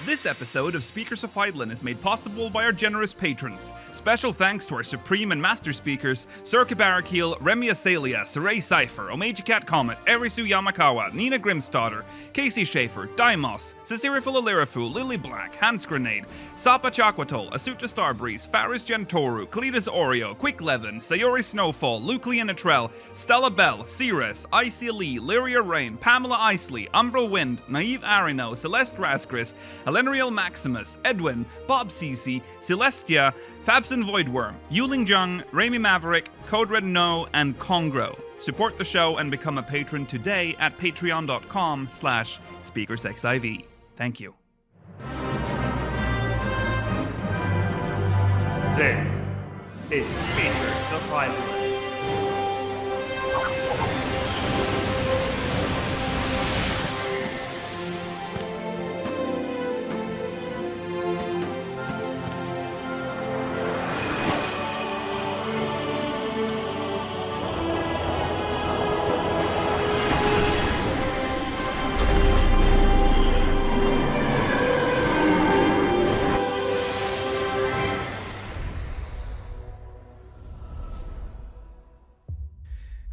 This episode of Speakers of Eidolon is made possible by our generous patrons. Special thanks to our Supreme and Master Speakers, Circa Barakeel, Remy Asalia, Saray Cypher, Omeji Cat Comet, Erisu Yamakawa, Nina Grimstadter, Casey Schaefer, Dimos, Cicirifil Alirafu, Lily Black, Hans Grenade, Sapa Chakwatol, Asuta Starbreeze, Faris Gentoru, Cletus Oreo, Quick Levin, Sayori Snowfall, Luke Leonatrell, Stella Bell, Ceres, Icy Lee, Lyria Rain, Pamela Isley, Umbral Wind, Naive Arino, Celeste Raskris, Elenriel Maximus, Edwin, Bob Cece, Celestia, Fabson Voidworm, Yuling Jung, Rami Maverick, Code Red No, and Congro. Support the show and become a patron today at patreon.com/SpeakersXIV. Thank you. This is Speakers of Eidolon.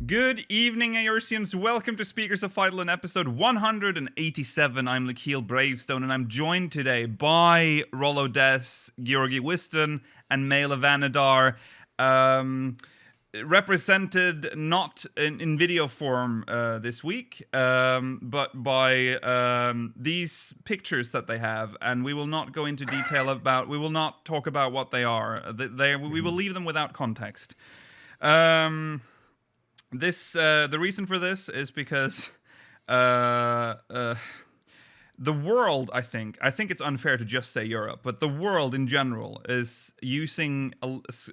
Good evening, Aorcians. Welcome to Speakers of Eidolon, episode 187. I'm Lakeel Bravestone, and I'm joined today by Rollo Des, Georgi Wiston, and Mela Vanadar, represented not in video form this week, but by these pictures that they have, and we will not go into detail about, we will not talk about what they are. We will leave them without context. The reason for this is because the world, I think it's unfair to just say Europe, but the world in general is using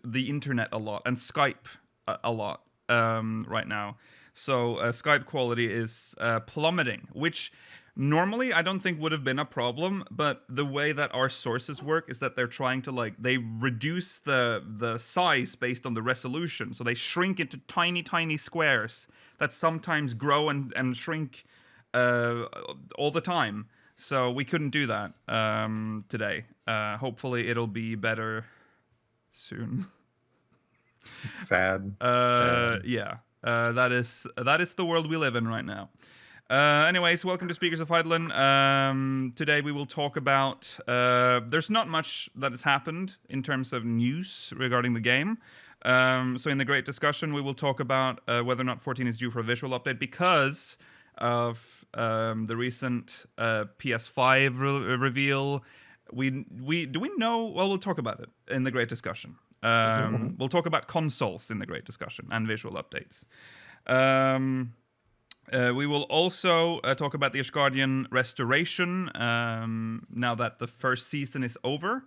the internet a lot and Skype a lot right now. So Skype quality is plummeting, which normally I don't think would have been a problem, but the way that our sources work is that they're trying to they reduce the size based on the resolution. So they shrink into tiny squares that sometimes grow and shrink all the time. So we couldn't do that today. Hopefully it'll be better soon. It's sad. Yeah. That is the world we live in right now. Anyways, welcome to Speakers of Eidolon. Today we will talk about... there's not much that has happened in terms of news regarding the game. So in the great discussion, we will talk about whether or not 14 is due for a visual update because of the recent PS5 reveal. Do we know? Well, we'll talk about it in the great discussion. We'll talk about consoles in the great discussion and visual updates. We will also talk about the Ishgard Restoration now that the first season is over,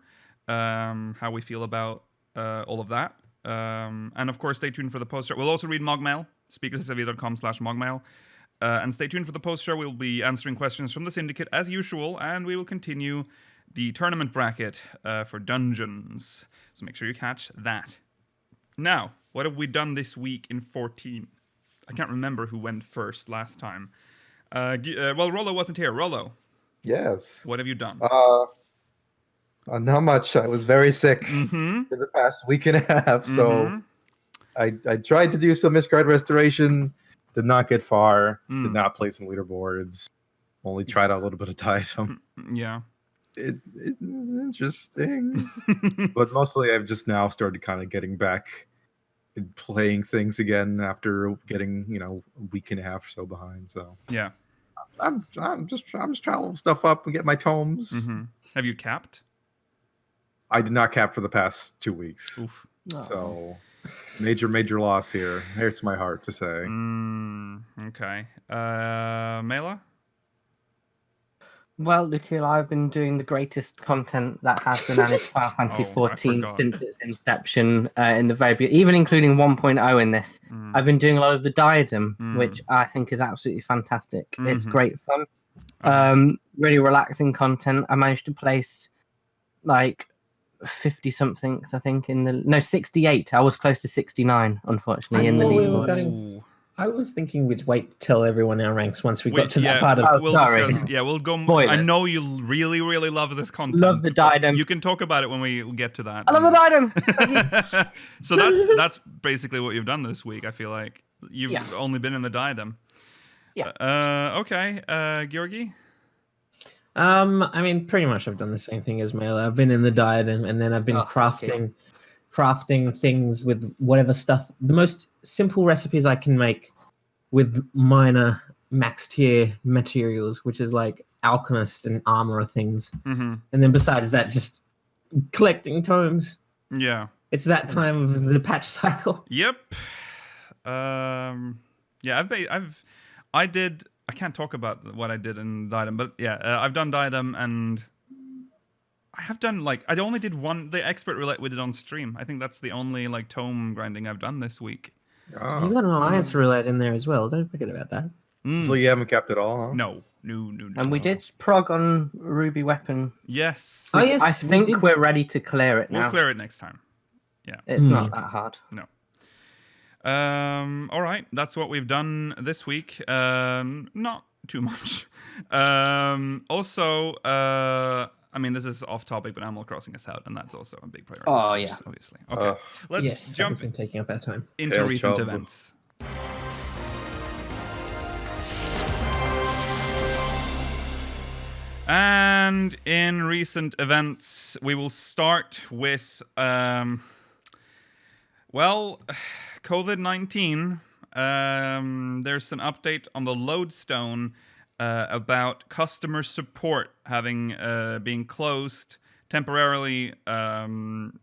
how we feel about all of that. And of course, stay tuned for the post-show. We'll also read Mogmail, speakersxiv.com/Mogmail. And stay tuned for the post-show. We'll be answering questions from the Syndicate as usual, and we will continue the tournament bracket for Dungeons. So make sure you catch that. Now, what have we done this week in 14? I can't remember who went first last time. Well, Rollo wasn't here. Rollo. Yes. What have you done? Not much. I was very sick for the past week and a half, so I tried to do some Ishgard Restoration, did not get far, did not place in leaderboards, only tried out a little bit of Titan. Yeah. It was interesting. But mostly I've just now started kind of getting back and playing things again after getting, a week and a half or so behind. So yeah, I'm just trying to level stuff up and get my tomes. Have you capped? I did not cap for the past 2 weeks. Oof. So major loss here. Hurts my heart to say. Okay. Mela? Well, Lakeel, I've been doing the greatest content that has been added to Final Fantasy XIV since its inception in the very beginning, even including 1.0 in this. I've been doing a lot of the Diadem, which I think is absolutely fantastic. It's great fun. Really relaxing content. I managed to place 50-something, I think, 68. I was close to 69, unfortunately, in the leaderboard. I was thinking we'd wait till everyone our ranks once we got to that part of. We'll sorry. discuss. Yeah, we'll go. Spoilers. I know you really, really love this content. Love the diadem. You can talk about it when we get to that. I love the diadem. So that's basically what you've done this week. I feel like you've only been in the diadem. Yeah. Okay. Georgi. I mean, pretty much I've done the same thing as Mela. I've been in the diadem, and then I've been crafting things with whatever stuff. The most simple recipes I can make with minor max tier materials, which is like alchemist and armor things. And then besides that, just collecting tomes. Yeah. It's that time of the patch cycle. Yep. Yeah, I can't talk about what I did in Diadem, but yeah, I've done Diadem, and I have done I only did the expert roulette we did on stream. I think that's the only tome grinding I've done this week. You got an alliance roulette in there as well. Don't forget about that. So you haven't kept it all, huh? No. And we did prog on Ruby Weapon. Yes. Oh yes, I think we're ready to clear it now. We'll clear it next time. Yeah. It's not that hard. No. All right, that's what we've done this week. Not too much. Also, I mean, this is off topic, but Animal Crossing is out, and that's also a big priority. Oh, yeah. Obviously. Okay, let's jump has been taking up our time. into recent events. And in recent events, we will start with, COVID-19. There's an update on the Lodestone about customer support having being closed temporarily. The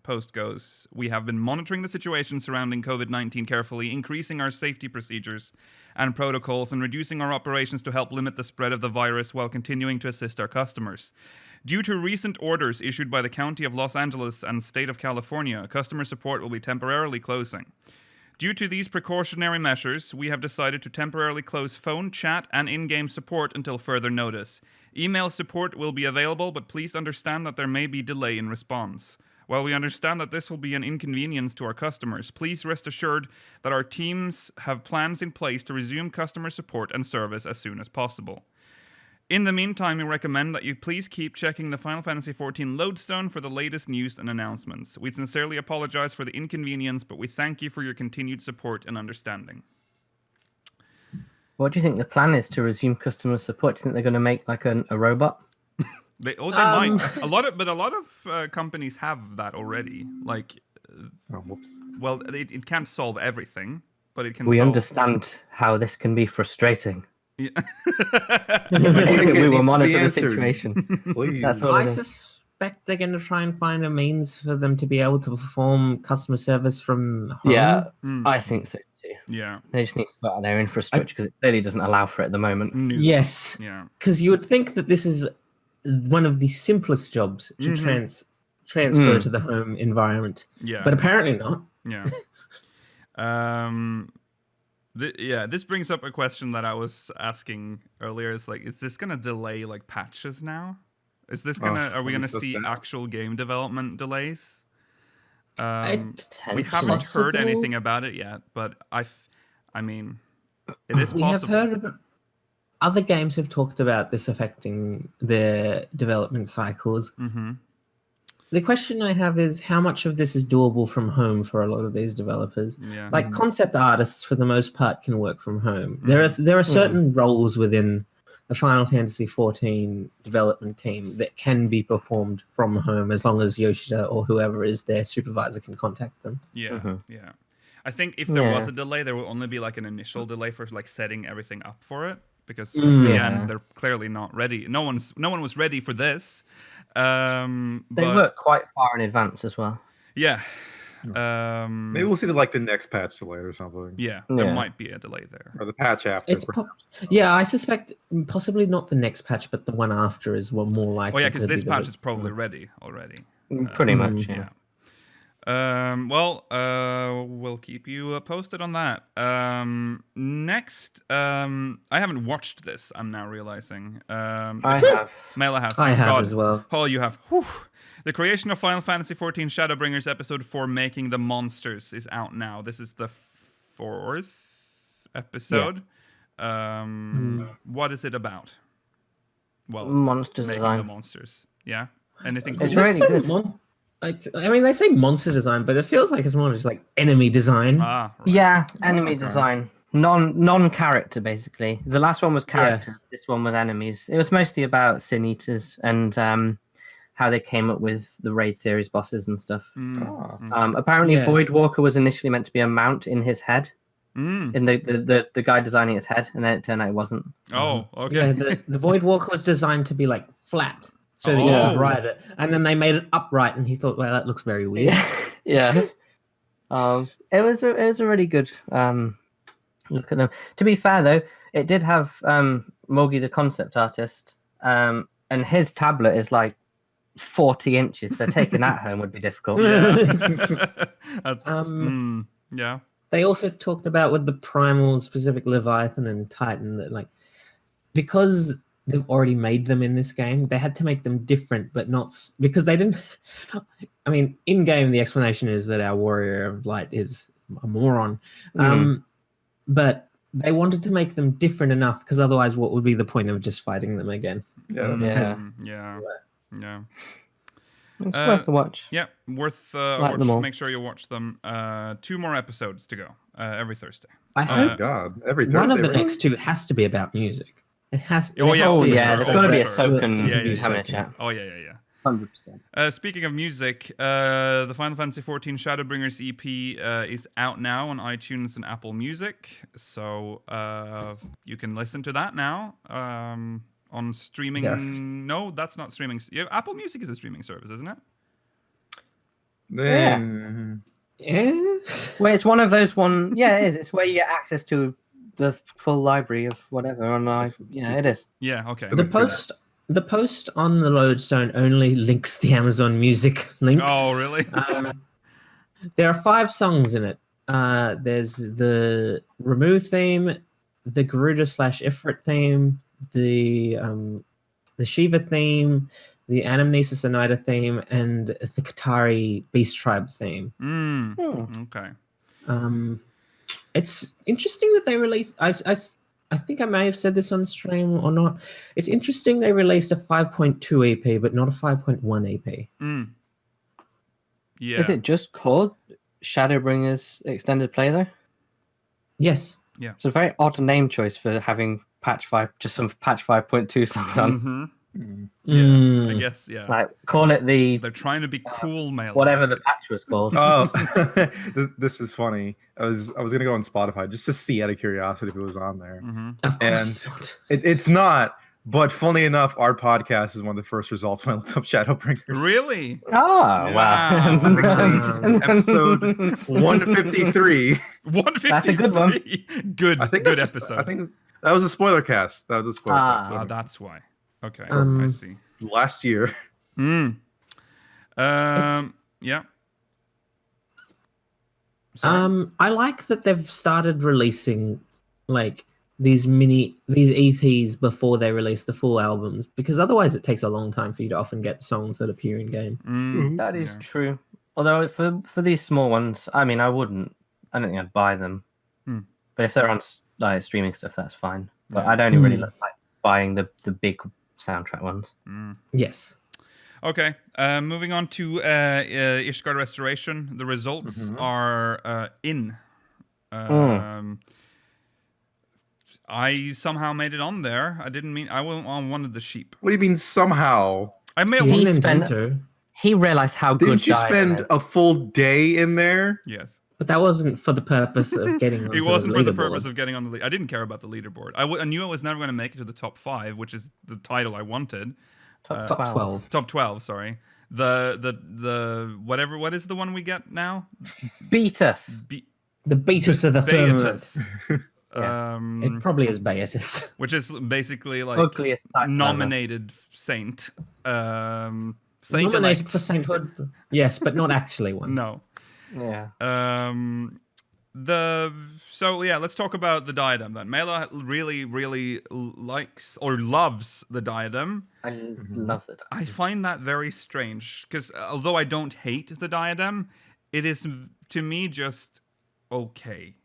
post goes, we have been monitoring the situation surrounding COVID-19 carefully, increasing our safety procedures and protocols and reducing our operations to help limit the spread of the virus while continuing to assist our customers. Due to recent orders issued by the County of Los Angeles and State of California, customer support will be temporarily closing. Due to these precautionary measures, we have decided to temporarily close phone, chat, and in-game support until further notice. Email support will be available, but please understand that there may be delay in response. While we understand that this will be an inconvenience to our customers, please rest assured that our teams have plans in place to resume customer support and service as soon as possible. In the meantime, we recommend that you please keep checking the Final Fantasy XIV Lodestone for the latest news and announcements. We sincerely apologize for the inconvenience, but we thank you for your continued support and understanding. What do you think the plan is to resume customer support? Do you think they're going to make a robot? They might. A lot of companies have that already. Whoops. Well, it can't solve everything, but it can. We understand how this can be frustrating. Yeah. We will monitor the situation. Please. That's all I suspect they're going to try and find a means for them to be able to perform customer service from home. Yeah, I think so too. Yeah. They just need to sort out their infrastructure because it clearly doesn't allow for it at the moment. No. Yes. Yeah. Because you would think that this is one of the simplest jobs to transfer to the home environment. Yeah. But apparently not. Yeah. This brings up a question that I was asking earlier. Is this gonna delay patches now? Is this are we gonna see actual game development delays? We haven't heard anything about it yet, but I mean, it is possible. We have heard about other games have talked about this affecting their development cycles. Mm-hmm. The question I have is how much of this is doable from home for a lot of these developers? Yeah. Like concept artists, for the most part, can work from home. There are certain roles within the Final Fantasy XIV development team that can be performed from home as long as Yoshida or whoever is their supervisor can contact them. Yeah, yeah. I think if there was a delay, there will only be an initial delay for setting everything up for it, because again, they're clearly not ready. No one was ready for this. They work quite far in advance as well. Yeah. Maybe we'll see the next patch delay or something. Yeah, there might be a delay there. Or the patch after. I suspect possibly not the next patch, but the one after is more likely. Oh yeah, because this patch is probably ready already. Pretty much, yeah. We'll keep you posted on that. Next, I haven't watched this. I'm now realizing. I have. Mela has. I have as well. Oh, you have. Whew. The creation of Final Fantasy XIV Shadowbringers Episode 4 Making the Monsters is out now. This is the 4th episode. What is it about? Well, Monster making design. the monsters. Yeah? Anything It's cool? really good. They say monster design, but it feels like it's more just like enemy design. Right. Yeah, enemy Okay. design. Non-character, basically. The last one was characters. Yeah. This one was enemies. It was mostly about Sin Eaters and how they came up with the Raid series bosses and stuff. Apparently, Void Walker was initially meant to be a mount in his head. In the guy designing his head, and then it turned out it wasn't. Oh, okay. Yeah, the Void Walker was designed to be like flat, so that you could ride it, and then they made it upright, and he thought, well, that looks very weird. Yeah. It was a really good look at them. To be fair, though, it did have Mogi, the concept artist, and his tablet is like 40 inches, so taking that home would be difficult. Yeah. They also talked about with the Primal, specific Leviathan and Titan, that like because they've already made them in this game, they had to make them different, but not because they didn't. I mean, in game, the explanation is that our Warrior of Light is a moron, but they wanted to make them different enough because otherwise, what would be the point of just fighting them again? Yeah. It's worth a watch. Yeah, worth Like watch. them all. Make sure you watch them. 2 more episodes to go every Thursday. I hope God, every Thursday. one of the really? next 2 has to be about music. It has. Oh, it yes. has to be Yeah, about there's Oh, got to for be a sure. Soken Yeah, having a Soken. chat. Oh yeah. 100%. Speaking of music, the Final Fantasy XIV Shadowbringers EP is out now on iTunes and Apple Music, so you can listen to that now on streaming. Yeah. No, that's not streaming. Yeah, Apple Music is a streaming service, isn't it? Then- Well, it's one of those one. Yeah, it is. It's where you get access to the full library of whatever. It is. Yeah. Okay. The post on the Lodestone only links the Amazon Music link. Oh, really? There are 5 songs in it. There's the Remove theme, the Garuda/Ifrit theme, the Shiva theme, the Anamnesis Oneida theme, and the Qatari Beast Tribe theme. Okay. It's interesting that they released. I think I may have said this on stream or not. It's interesting they released a 5.2 EP, but not a 5.1 EP. Yeah. Is it just called Shadowbringers Extended Play though? Yes. It's a very odd name choice for having patch 5, just some patch 5.2 songs on. Yeah. I guess. Yeah. Like call it They're trying to be cool, mail. whatever the patch was called. Oh, this is funny. I was gonna go on Spotify just to see out of curiosity if it was on there. Of course. And It's not. it's not. But funny enough, our podcast is one of the first results when I looked up Shadowbringers. Really? Oh Wow. wow! Episode 153. 153. That's a good one. Good. I think good that's episode. I think that was a spoiler cast. That was a spoiler cast. Ah, that's why. Okay, I Um, see. Last year. Yeah. Sorry. I like that they've started releasing like these EPs before they release the full albums, because otherwise it takes a long time for you to often get songs that appear in game. That is Yeah. true. Although for these small ones, I mean, I don't think I'd buy them. But if they're on like streaming stuff, that's fine. But Yeah. I'd only really look like buying the big soundtrack ones. Yes. Okay, moving on to Ishgard Restoration. The results are in. I somehow made it on there. I didn't mean I wanted the sheep. What do you mean somehow? I may He have Nintendo. He realized how good. Didn't you Diamond spend is. a full day in there? yes. But that wasn't for the purpose of getting onto It wasn't for the leaderboard. purpose of getting on the lead. I didn't care about the leaderboard. I knew I was never going to make it to the top 5, which is the title I wanted. top top 12. Top 12, sorry. The whatever. What is the one we get now? Beat us. The Beatus of the firmament. Beatus. It probably is Beatus. Which is basically like Ugliest title nominated saint. Saint Nominated elect. for sainthood. Yes, but not actually one. No. Yeah. let's talk about the diadem then. Mela really, really likes or loves the diadem. I love it. I find that very strange because although I don't hate the diadem, it is to me just okay.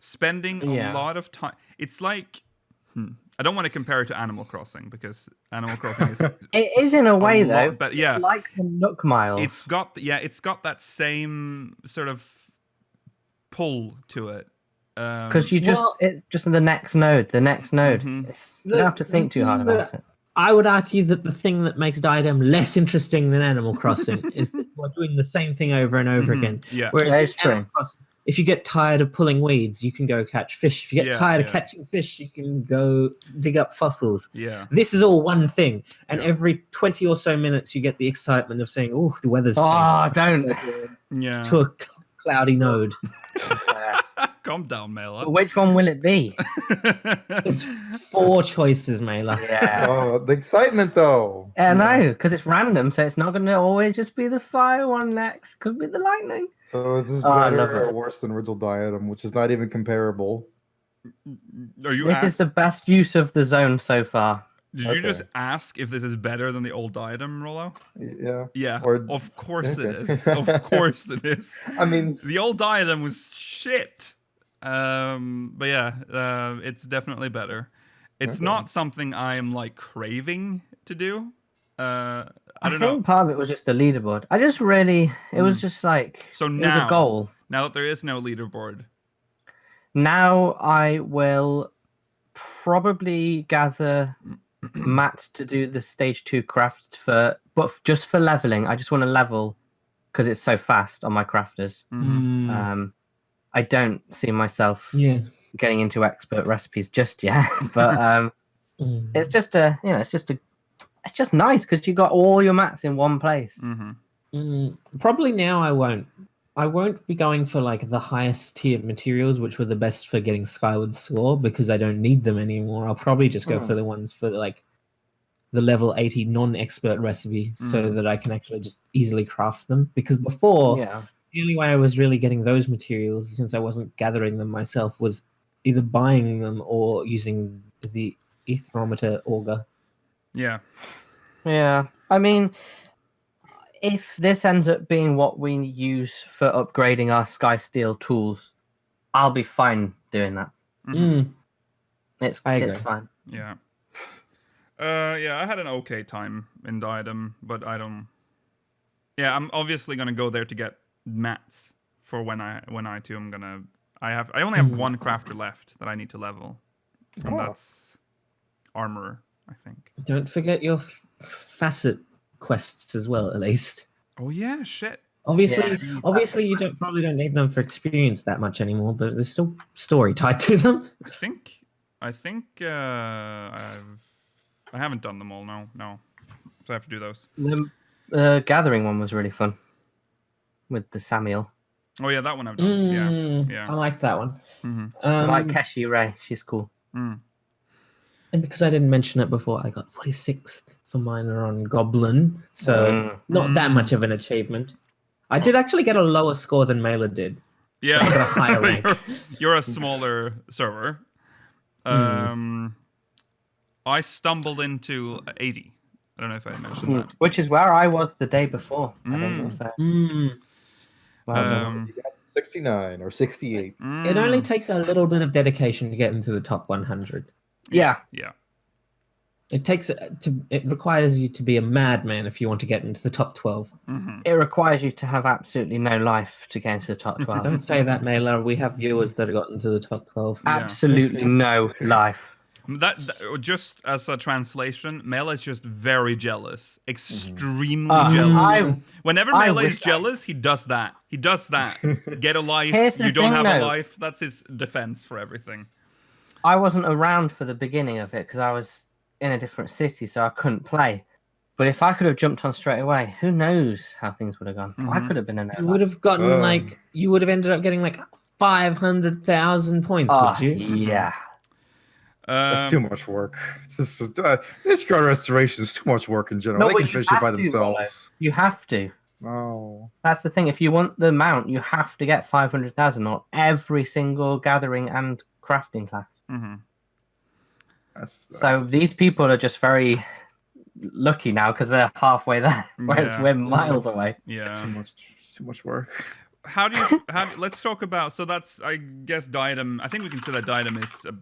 Spending a lot of time. It's like I don't want to compare it to Animal Crossing because Animal Crossing is. It is in a way though. But yeah, it's like the Nook Miles. It's got that same sort of pull to it. Because it's just the next node. The next node. You don't have to think too hard about it. I would argue that the thing that makes Diadem less interesting than Animal Crossing is that we're doing the same thing over and over again. Yeah, whereas Animal Crossing, if you get tired of pulling weeds, you can go catch fish. If you get tired of catching fish, you can go dig up fossils. Yeah. This is all one thing. And every 20 or so minutes, you get the excitement of saying, oh, the weather's changed. To a cloudy node. Calm down, Mela. But which one will it be? It's 4 choices, Mela. Yeah. Oh, the excitement, though. Yeah, no, because it's random, so it's not going to always just be the fire one next. Could be the lightning. So is this better or worse than Original Diadem, which is not even comparable? This is the best use of the zone so far. Did you just ask if this is better than the old Diadem, Rollo? Yeah. Yeah. Of course it is. Of course it is. I mean, the old Diadem was shit. But yeah, it's definitely better. It's not something I'm like craving to do. I think part of it was just the leaderboard. I just really, it was just like, so it now, was a goal. Now that there is no leaderboard. Now I will probably gather Matt to do the stage 2 crafts just for leveling. I just want to level because it's so fast on my crafters. I don't see myself getting into expert recipes just yet, but it's just it's just nice because you got all your mats in one place. Probably now I won't be going for like the highest tier materials, which were the best for getting Skyward Sword, because I don't need them anymore. I'll probably just go for the ones for like the level 80 non-expert recipe so that I can actually just easily craft them. Because before, the only way I was really getting those materials, since I wasn't gathering them myself, was either buying them or using the Aetherometer Auger. Yeah. Yeah. I mean, if this ends up being what we use for upgrading our Sky Steel tools, I'll be fine doing that. It's fine. Yeah. I had an okay time in Diadem, but I don't. Yeah, I'm obviously gonna go there to get mats for when I too am gonna. I only have one crafter left that I need to level, and that's armor, I think. Don't forget your facet quests as well, at least. Oh yeah, shit. Obviously, you probably don't need them for experience that much anymore, but there's still story tied to them. I think I haven't done them all. No, so I have to do those. The gathering one was really fun with the Samuel. Oh yeah, that one I've done. Yeah. I like that one. I like Keshi Ray. She's cool. And because I didn't mention it before, I got 46th for miner on Goblin, so not that much of an achievement. I did actually get a lower score than Mela did. Yeah, I got a higher rank. You're a smaller server. I stumbled into 80. I don't know if I mentioned that. Which is where I was the day before. I think you got 69 or 68. It only takes a little bit of dedication to get into the top 100. Yeah. It requires you to be a madman if you want to get into the top 12. It requires you to have absolutely no life to get into the top 12. Don't say that, Mela. We have viewers that have gotten into the top 12. Absolutely no life. That just as a translation, Mela is just very jealous, extremely jealous. Whenever Mela is jealous, he does that. Get a life. You don't have a life. That's his defense for everything. I wasn't around for the beginning of it because I was in a different city, so I couldn't play. But if I could have jumped on straight away, who knows how things would have gone? I could have been in there. You would have gotten you would have ended up getting like 500,000 points, would you? Yeah. That's too much work. This Ishgard Restoration is too much work in general. They can finish it by themselves. You have to. Oh. That's the thing. If you want the mount, you have to get 500,000 on every single gathering and crafting class. Mm-hmm. That's... So these people are just very lucky now because they're halfway there, whereas we're miles away. Yeah. Too much work. Let's talk about, so that's, I guess, Diadem. I think we can say that Diadem is a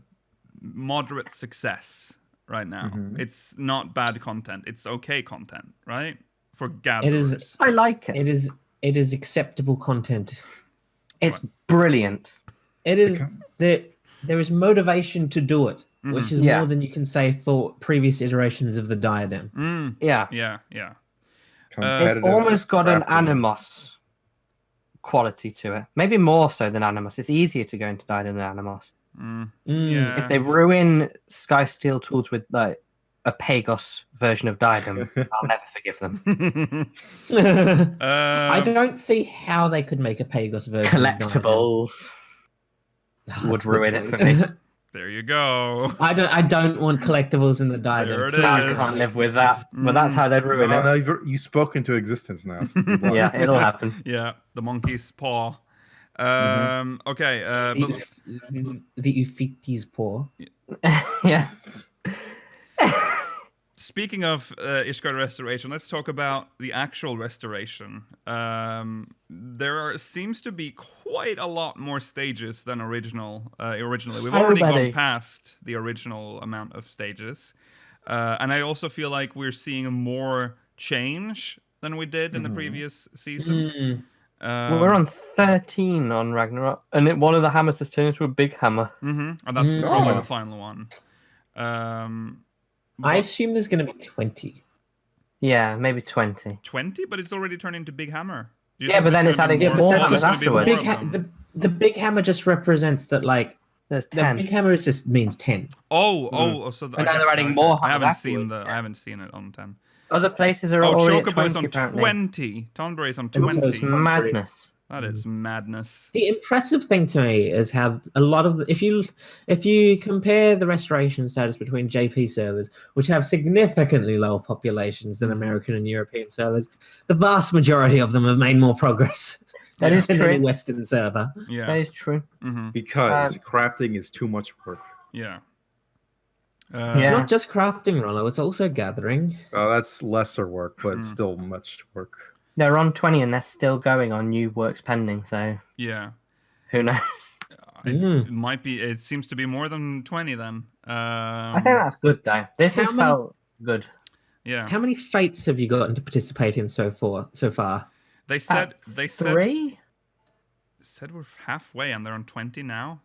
moderate success right now. Mm-hmm. It's not bad content. It's okay content, right? For gatherers. It is. I like it. It is acceptable content. It's brilliant. It is there is motivation to do it, which is Yeah. more than you can say for previous iterations of the Diadem. Yeah. Yeah. It's almost got an crafting. Animos quality to it. Maybe more so than Animos. It's easier to go into Diadem than Animos. Yeah. If they ruin Sky Steel Tools with like a Pagos version of Diadem, I'll never forgive them. I don't see how they could make a Pagos version. Collectibles would ruin it for me. There you go. I don't want collectibles in the Diadem. There it I is. can't live with that. But that's how they'd ruin it. No, you've spoken to existence now. So Yeah, it'll happen. Yeah, the monkey's paw. Okay. But, The Ufiti's paw. Yeah. speaking of Ishgard Restoration, let's talk about the actual restoration. Seems to be quite a lot more stages than originally. We've already gone past the original amount of stages. And I also feel like we're seeing more change than we did in the previous season. We're on 13 on Ragnarok, and one of the hammers has turned into a big hammer. And that's probably the final one. I assume there's going to be 20. Yeah, maybe 20. 20, but it's already turned into Big Hammer. Do you Yeah, think but then there's it's gonna be adding more? more Oh, there's hammers gonna be more afterwards. of them. The big hammer just represents that, like, There's the 10. big hammer just means 10. So But now they're adding more I hammers haven't seen it on 10. Other places are Oh, already at Chocobo is 20, on apparently. 20. Tonberry is on So 20. it's madness. That is madness. The impressive thing to me is how a lot of if you compare the restoration status between JP servers, which have significantly lower populations than American and European servers, the vast majority of them have made more progress That is than true. any Western server. Yeah. That is true. because crafting is too much work. Yeah. It's Yeah. not just crafting, Rollo. It's also gathering. That's lesser work, but still much work. They're on 20 and they're still going on new works pending, so Yeah. who knows? It might be. It seems to be more than 20 then. I think that's good, though. This has felt good. Yeah. How many fates have you gotten to participate in so far? They said 3? said we're halfway and they're on 20 now.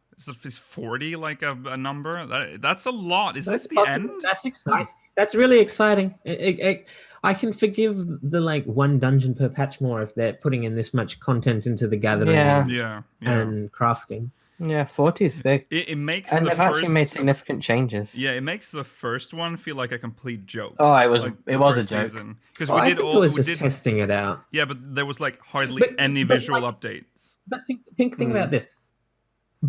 Is 40 like a number? That's a lot. Is this the end? That's exciting. That's really exciting. I can forgive the like one dungeon per patch more if they're putting in this much content into the gathering Yeah. and crafting. Yeah, 40 is big. It makes And the they've first, actually made significant changes. Yeah, it makes the first one feel like a complete joke. Oh, it was Like, it the was a first joke. season. Because I we did think all it was we just did, testing it out. Yeah, but there was like hardly But- any but, visual like- updates. But think about this.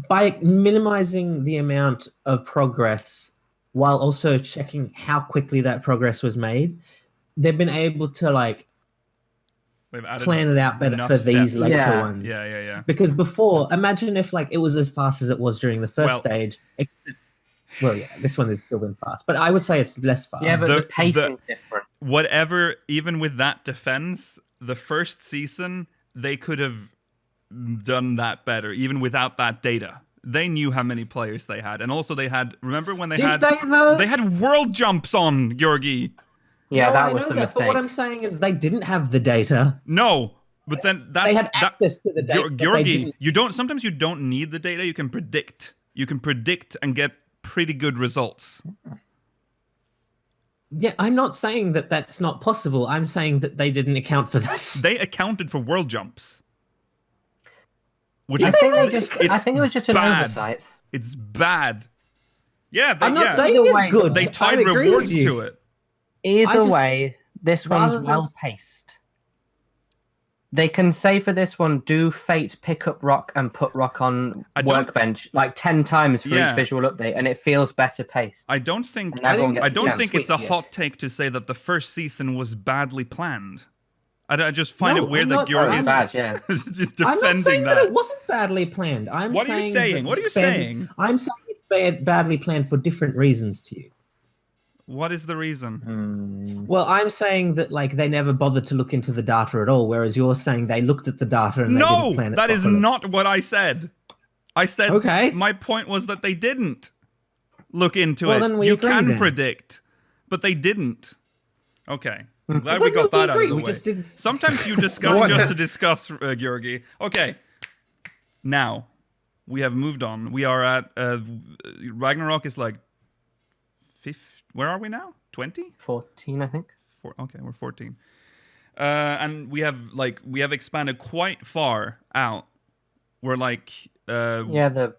By minimizing the amount of progress while also checking how quickly that progress was made, they've been able to like They've added plan it out better enough for these steps. later Yeah. ones. Yeah. Because before, imagine if like it was as fast as it was during the first Well- stage. Well, yeah, this one has still been fast, but I would say it's less fast. Yeah, but The- the pacing's different. Whatever, even with that defense, the first season they could have done that better, even without that data. They knew how many players they had, and also they had. Remember when they Did they though? They had world jumps on Georgi. Yeah, No, that I was know the that, mistake. But what I'm saying is they didn't have the data. No, but then that's They had access to the data. but they Georgi, didn't. you don't. Sometimes you don't need the data. You can predict. You can predict and get pretty good results. Yeah, I'm not saying that that's not possible. I'm saying that they didn't account for this. They accounted for world jumps, which I is think, it's I think it was just an bad. oversight. It's bad. Yeah, they, I'm not yeah. saying Either it's way, good. They I tied agree rewards with you. to it. Either just- way, this rather one's than- well paced. They can say for this one, do Fate pick up rock and put rock on I don't- workbench like 10 times for Yeah. each visual update, and it feels better paced. I don't think And everyone I gets don't a think chance. it's a Sweet, hot take to say that the first season was badly planned. I just find No, it weird I'm that not- Georg It's is bad, yeah. just I'm not defending saying that. that. It wasn't badly planned. What are you saying? What are you saying? I'm saying it's badly planned for different reasons to you. What is the reason? Hmm. Well, I'm saying that like they never bothered to look into the data at all, whereas you're saying they looked at the data and they No, didn't plan it that is properly. not what I said. I said Okay. my point was that they didn't look into Well, it. then we You agree can then. predict, but they didn't. Okay. I'm glad But we then got that out agree. of the We way. just didn't- Sometimes you discuss What? just to discuss, Georgi. Okay. Now, we have moved on. We are at Ragnarok is like 5. Where are we now? 20? 14, I think. Okay, we're 14. And we have expanded quite far out. We're like Yeah, the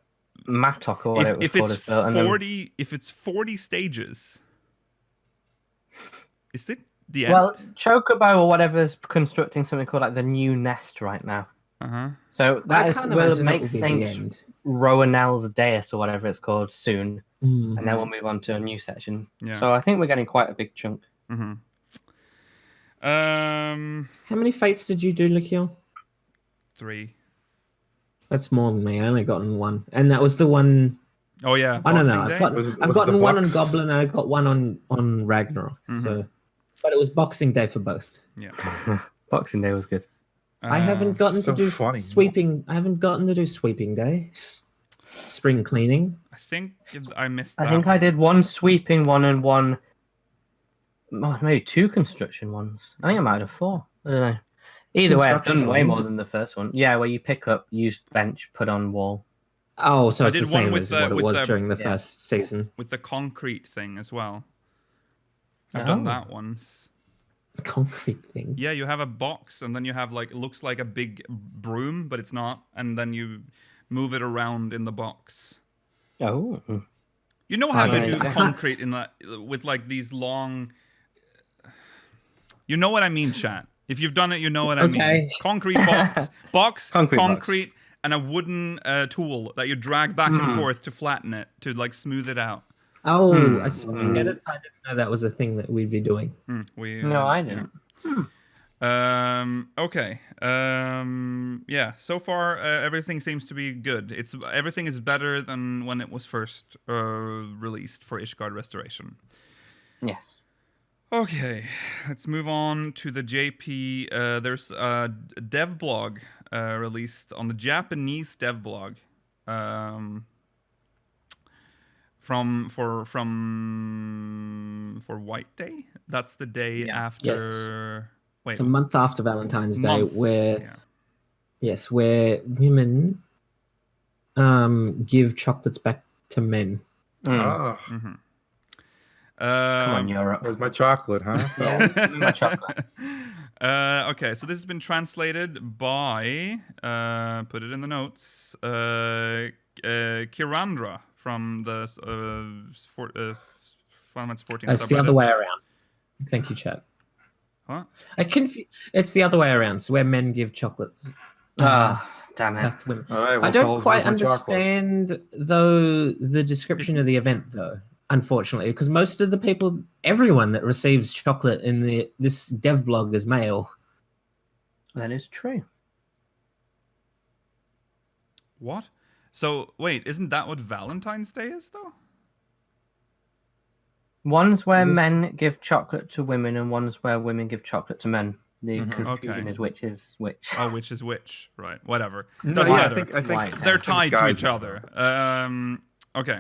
Mattock or whatever if it was it's called. is built, 40 if it's 40 stages. Is it the end? Well, Chocobo or whatever is constructing something called like the new nest right now. Uh-huh. So I that can't will imagine that make will be the Saint end. Rowanel's Deus or whatever it's called soon, Mhm. and then we'll move on to a new section. Yeah. So I think we're getting quite a big chunk. Mm-hmm. How many fates did you do, Lakil? 3. That's more than me. I only gotten one, and that was the one. Oh yeah. I don't know. Boxing Day? I've Was gotten the one on box- Goblin, and I got one on Ragnarok. So, but it was Boxing Day for both. Yeah. Boxing Day was good. I haven't gotten so to do funny. sweeping. I haven't gotten to do sweeping day, spring cleaning. I think I missed I that. think I did one sweeping one and one, maybe 2 construction ones. I think I might have 4. I don't know. Either way, I've Construction done way ones? more than the first one. Yeah, where you pick up, use bench, put on wall. Oh, so I it's the did one same with as the- what it with was the- during the Yeah. first season. with the concrete thing as well. I've done Oh. that once. A concrete thing. Yeah, you have a box and then you have like it looks like a big broom, but it's not, and then you move it around in the box. Oh. You know how I to don't do know. I can't- concrete in with like these long. You know what I mean, chat. If you've done it, you know what I mean. Okay. Concrete box, Concrete box. concrete, and a wooden tool that you drag back and forth to flatten it, to like smooth it out. Oh, I get it. I didn't know that was a thing that we'd be doing. No, I didn't. Okay. Yeah. So far, everything seems to be good. Everything is better than when it was first released for Ishgard Restoration. Yes. Okay, let's move on to the JP. There's a dev blog released on the Japanese dev blog for White Day. That's the day after. Wait, It's a month after Valentine's Day, Month, where yeah. where women give chocolates back to men. Ah, Come on, Europe. where's my chocolate, huh? Yeah, this is my chocolate. Okay, so this has been translated by, put it in the notes, Kirandra from the Final Fantasy 14 It's the subreddit. other way around. Thank you, chat. Huh? It's the other way around. So where men give chocolates Ah, damn it. back to women. All right, I well, don't fellas, quite where's my chocolate? understand though the description of the event though. Unfortunately, because most of the people, everyone that receives chocolate in this dev blog is male. That is true. What? So, wait, isn't that what Valentine's Day is, though? One's where Is this- men give chocolate to women, and one's where women give chocolate to men. The confusion Okay. is which is which. Oh, which is which? Right, whatever. No, Doesn't yeah, I matter. think White. They're I think tied to guys each know. other. Okay.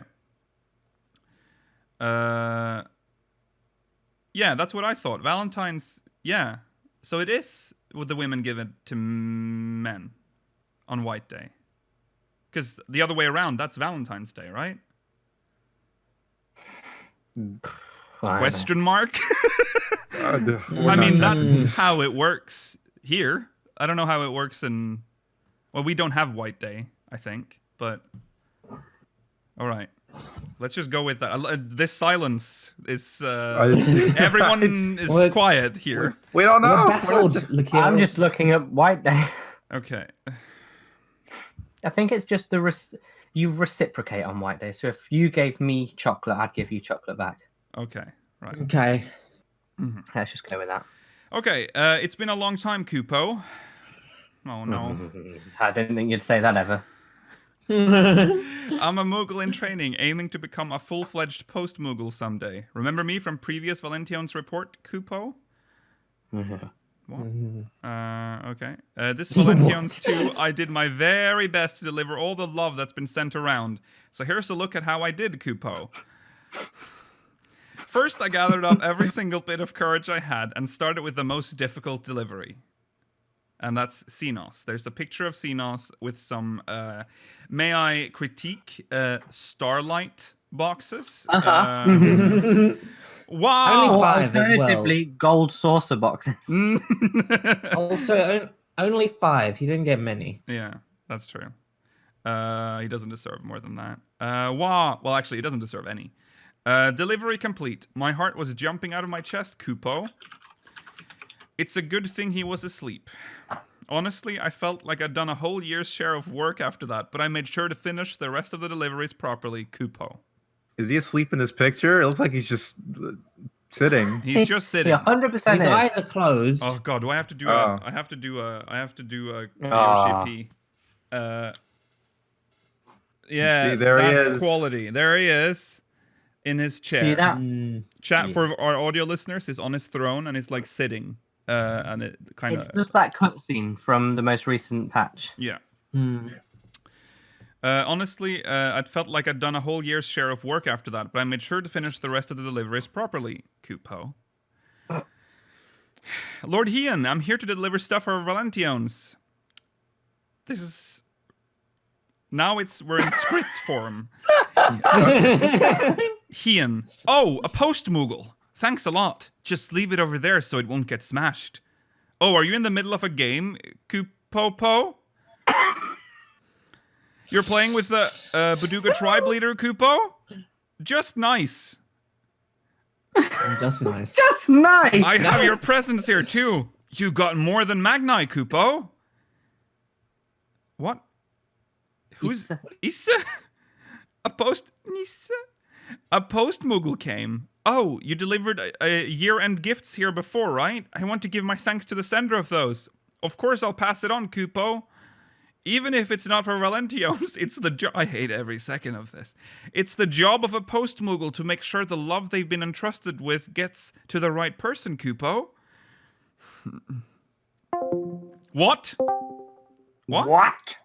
Yeah, that's what I thought. Valentine's. Yeah. So it is. Would the women give it to men on White Day? Because the other way around, that's Valentine's Day, right? Question mark. I mean, that's how it works here. I don't know how it works in. Well, we don't have White Day, I think, but. All right. Let's just go with that. This silence is. Everyone is Well, quiet here. We don't know. We're baffled, Lakil. I'm just looking at White Day. Okay. I think it's just you reciprocate on White Day. So if you gave me chocolate, I'd give you chocolate back. Okay. Right. Okay. Let's just go with that. Okay, it's been a long time, Kupo. Oh no. I didn't think you'd say that ever. I'm a Moogle in training, aiming to become a full-fledged post-Moogle someday. Remember me from previous Valention's report, Kupo? What? Okay. This Valention's 2, I did my very best to deliver all the love that's been sent around. So here's a look at how I did, Kupo. First, I gathered up every single bit of courage I had and started with the most difficult delivery. And that's Xenos. There's a picture of Xenos with some, may I critique, Starlight boxes. Uh-huh. Wow! Only 5 as well. Alternatively, gold saucer boxes. Also, only 5. He didn't get many. Yeah, that's true. He doesn't deserve more than that. Wow. Well, actually, he doesn't deserve any. Delivery complete. My heart was jumping out of my chest, Kupo. It's a good thing he was asleep. Honestly, I felt like I'd done a whole year's share of work after that, but I made sure to finish the rest of the deliveries properly, Kupo. Is he asleep in this picture? It looks like he's just sitting. He's just sitting. Yeah, 100%. His eyes are closed. Oh god, do I have to do Oh. I have to do a Ah. Yoshi P. Yeah, See, there he that's is. quality. There he is in his chair. See that? Chat Yeah. for our audio listeners is on his throne and is like sitting. And it kind It's of just that cutscene from the most recent patch. yeah. Mm. Honestly, I'd felt like I'd done a whole year's share of work after that, but I made sure to finish the rest of the deliveries properly, Kupo. Lord Hean, I'm here to deliver stuff for Valentions. This is... Now we're in script form. Hean. Oh, a Postmoogle. Thanks a lot. Just leave it over there so it won't get smashed. Oh, are you in the middle of a game, Kupopo? You're playing with the Baduga tribe leader, Kupo? Just nice. Just nice. Just nice! I have your presents here, too. You got more than Magni, Kupo. What? Who's... Issa? A Postmoogle came. Oh, you delivered year-end gifts here before, right? I want to give my thanks to the sender of those. Of course I'll pass it on, Kupo. Even if it's not for Valentions, it's the job... I hate every second of this. It's the job of a Postmoogle to make sure the love they've been entrusted with gets to the right person, Kupo. What? What?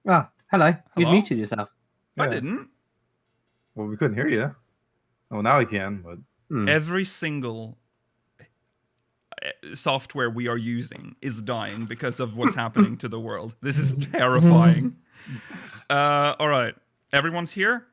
Oh, hello. You'd Hello? muted yourself. I Yeah. didn't. Well, we couldn't hear you. Oh, now we can, but... Every single software we are using is dying because of what's happening to the world. This is terrifying. All right. Everyone's here?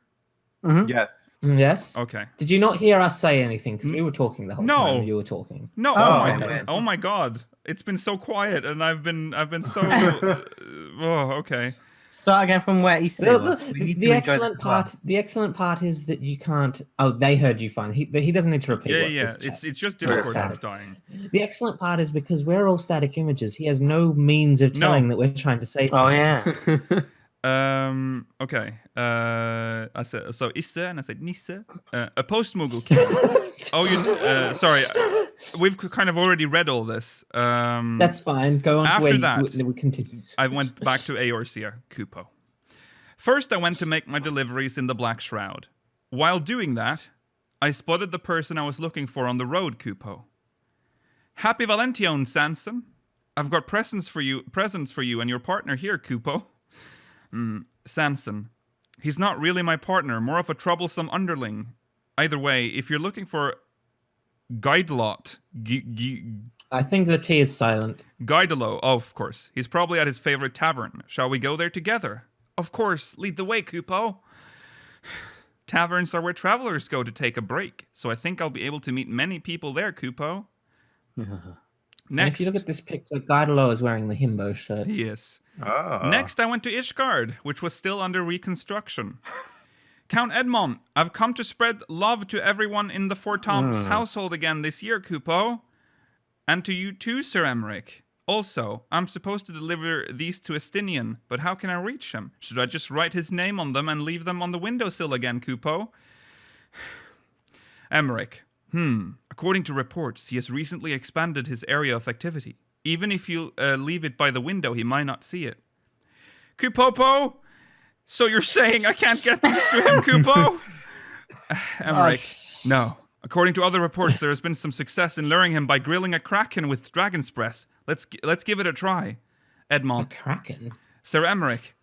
Yes. Yes. Okay. Did you not hear us say anything? Because we were talking the whole No. time you were talking. No. Oh, Oh, my okay. god. Oh my god. It's been so quiet and I've been so oh, okay. Start again from where Issa was. We need to The enjoy excellent this class. part. The excellent part is that you can't. Oh, they heard you fine. He doesn't need to repeat. Yeah, what yeah. was said. It's just Discord Okay. that's dying. The excellent part is because we're all static images. He has no means of telling that we're trying to say. Oh, things. yeah. Okay. I said so Issa and I said Nisse. A Postmoogle came. Oh, you sorry. We've kind of already read all this. That's fine. Go on. After to where that- we continue. I went back to Eorzea, Kupo. First, I went to make my deliveries in the Black Shroud. While doing that, I spotted the person I was looking for on the road, Kupo. Happy Valention, Sanson. I've got presents for you and your partner here, Kupo. Sanson. He's not really my partner, more of a troublesome underling. Either way, if you're looking for Guidelot, I think the T is silent. Guidelo, oh, of course. He's probably at his favorite tavern. Shall we go there together? Of course. Lead the way, Kupo. Taverns are where travelers go to take a break, so I think I'll be able to meet many people there, Kupo. And Next, if you look at this picture, Guidalo is wearing the himbo shirt. he is. Oh. Next, I went to Ishgard, which was still under reconstruction. Count Edmond, I've come to spread love to everyone in the Four Tops household again this year, Kupo. And to you too, Sir Emmerich. Also, I'm supposed to deliver these to Estinian, but how can I reach him? Should I just write his name on them and leave them on the windowsill again, Kupo? Emmerich. According to reports, he has recently expanded his area of activity. Even if you leave it by the window, he might not see it. Kupopo? So you're saying I can't get these to him, Kupo? Emmerich, no. According to other reports, there has been some success in luring him by grilling a kraken with dragon's breath. Let's give it a try. Edmond. A kraken? Sir Emmerich,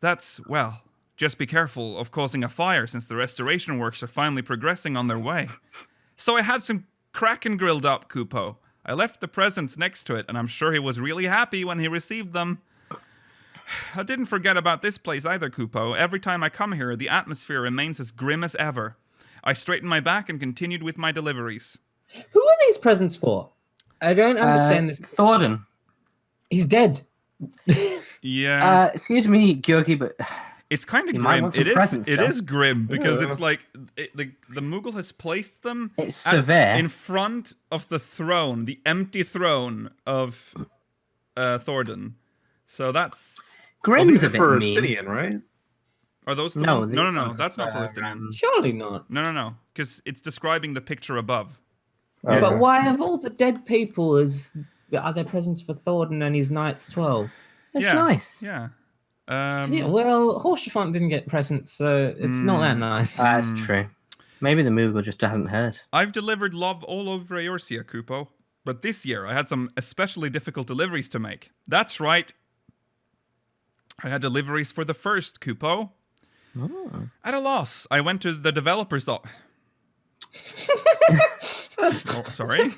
well, just be careful of causing a fire since the restoration works are finally progressing on their way. So I had some kraken grilled up, Kupo. I left the presents next to it, and I'm sure he was really happy when he received them. I didn't forget about this place either, Kupo. Every time I come here, the atmosphere remains as grim as ever. I straightened my back and continued with my deliveries. Who are these presents for? I don't understand this. Thornton. He's dead. Yeah. Excuse me, Georgi, but it's kind of you might grim. want some It presents, is grim because Yeah. it's like the Moogle has placed them it's severe. in front of the throne, the empty throne of Thornton. So that's Grim's these a are bit for mean. Justinian, right? are those the No, ones? these No, ones that's not are, for Justinian. Surely not. No, because it's describing the picture above. Okay. But why have all the dead people are there presents for Thornton and his Knights 12? It's Yeah. nice. Yeah. Yeah, well, Horsefront didn't get presents, so it's not that nice. That's true. Maybe the Moogle just hasn't heard. I've delivered love all over Eorzea, Kupo. But this year, I had some especially difficult deliveries to make. That's right. I had deliveries for the first, Kupo. Oh. At a loss, I went to the developer's oh, sorry.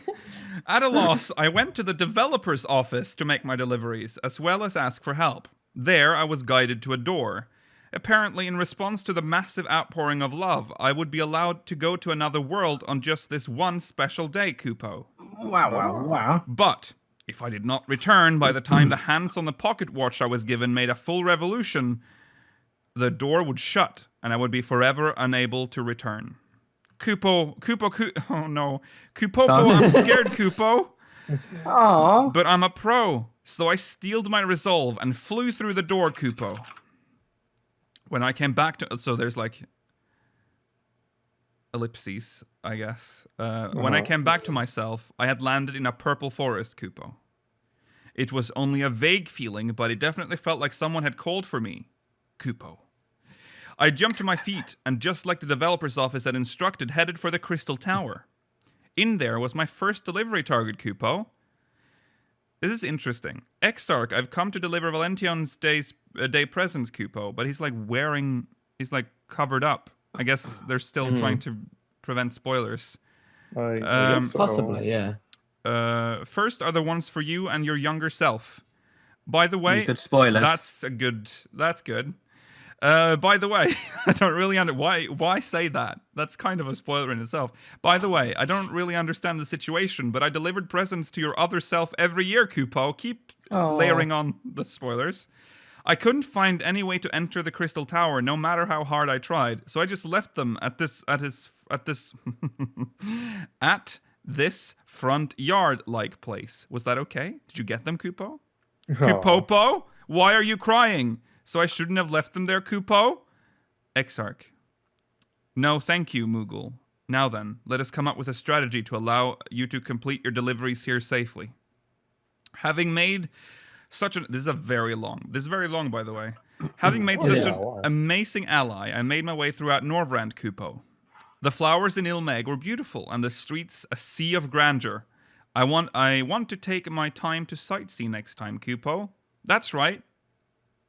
At a loss, I went to the developer's office to make my deliveries, as well as ask for help. There, I was guided to a door. Apparently, in response to the massive outpouring of love, I would be allowed to go to another world on just this one special day, Kupo. Wow. But if I did not return by the time the hands on the pocket watch I was given made a full revolution, the door would shut, and I would be forever unable to return. Kupo, oh no. Kupopo, I'm scared, Kupo. Oh. But I'm a pro, so I steeled my resolve and flew through the door, Kupo. When I came back to... So there's like... ellipses, I guess. When I came back to myself, I had landed in a purple forest, Kupo. It was only a vague feeling, but it definitely felt like someone had called for me. Kupo. I jumped to my feet, and just like the developer's office had instructed, headed for the Crystal Tower. In there was my first delivery target, Kupo. This is interesting. Exarch, I've come to deliver Valention's day presents, Kupo, but he's like covered up. I guess they're still trying to prevent spoilers. I guess so. Possibly, yeah. First are the ones for you and your younger self. By the way, Good spoilers. That's good. By the way, I don't really why say that? That's kind of a spoiler in itself. By the way, I don't really understand the situation, but I delivered presents to your other self every year, Kupo. Keep layering on the spoilers. I couldn't find any way to enter the Crystal Tower, no matter how hard I tried. So I just left them at this front yard-like place. Was that okay? Did you get them, Kupo? Kupopo? Why are you crying? So I shouldn't have left them there, Kupo? Exarch. No, thank you, Moogle. Now then, let us come up with a strategy to allow you to complete your deliveries here safely. Having made such an... This is very long, by the way. Having made such an amazing ally, I made my way throughout Norvrand, Kupo. The flowers in Ilmeg were beautiful, and the streets a sea of grandeur. I want to take my time to sightsee next time, Kupo. That's right.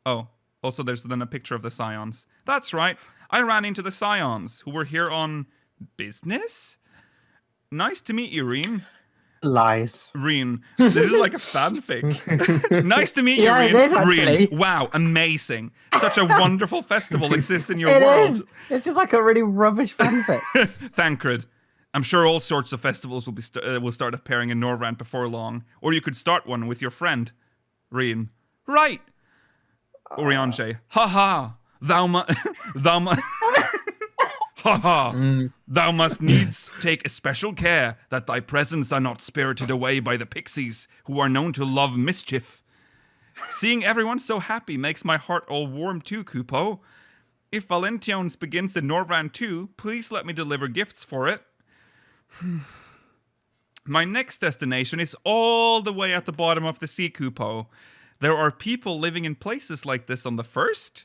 Oh, also there's then a picture of the Scions. That's right. I ran into the Scions, who were here on business? Nice to meet you, Reen. Lies. Reen. This is like a fanfic. Nice to meet you, Yeah, Reen. it is, actually. Reen. Wow, amazing. Such a wonderful festival exists in your It world. is. It's just like a really rubbish fanfic. Thancred. I'm sure all sorts of festivals will start appearing in Norvrand before long. Or you could start one with your friend. Reen. Right. Oriange. Ha. Thou must needs take especial care that thy presents are not spirited away by the pixies, who are known to love mischief. Seeing everyone so happy makes my heart all warm too, Kupo. If Valention's begins in Norvrand too, please let me deliver gifts for it. My next destination is all the way at the bottom of the sea, Kupo. There are people living in places like this on the first?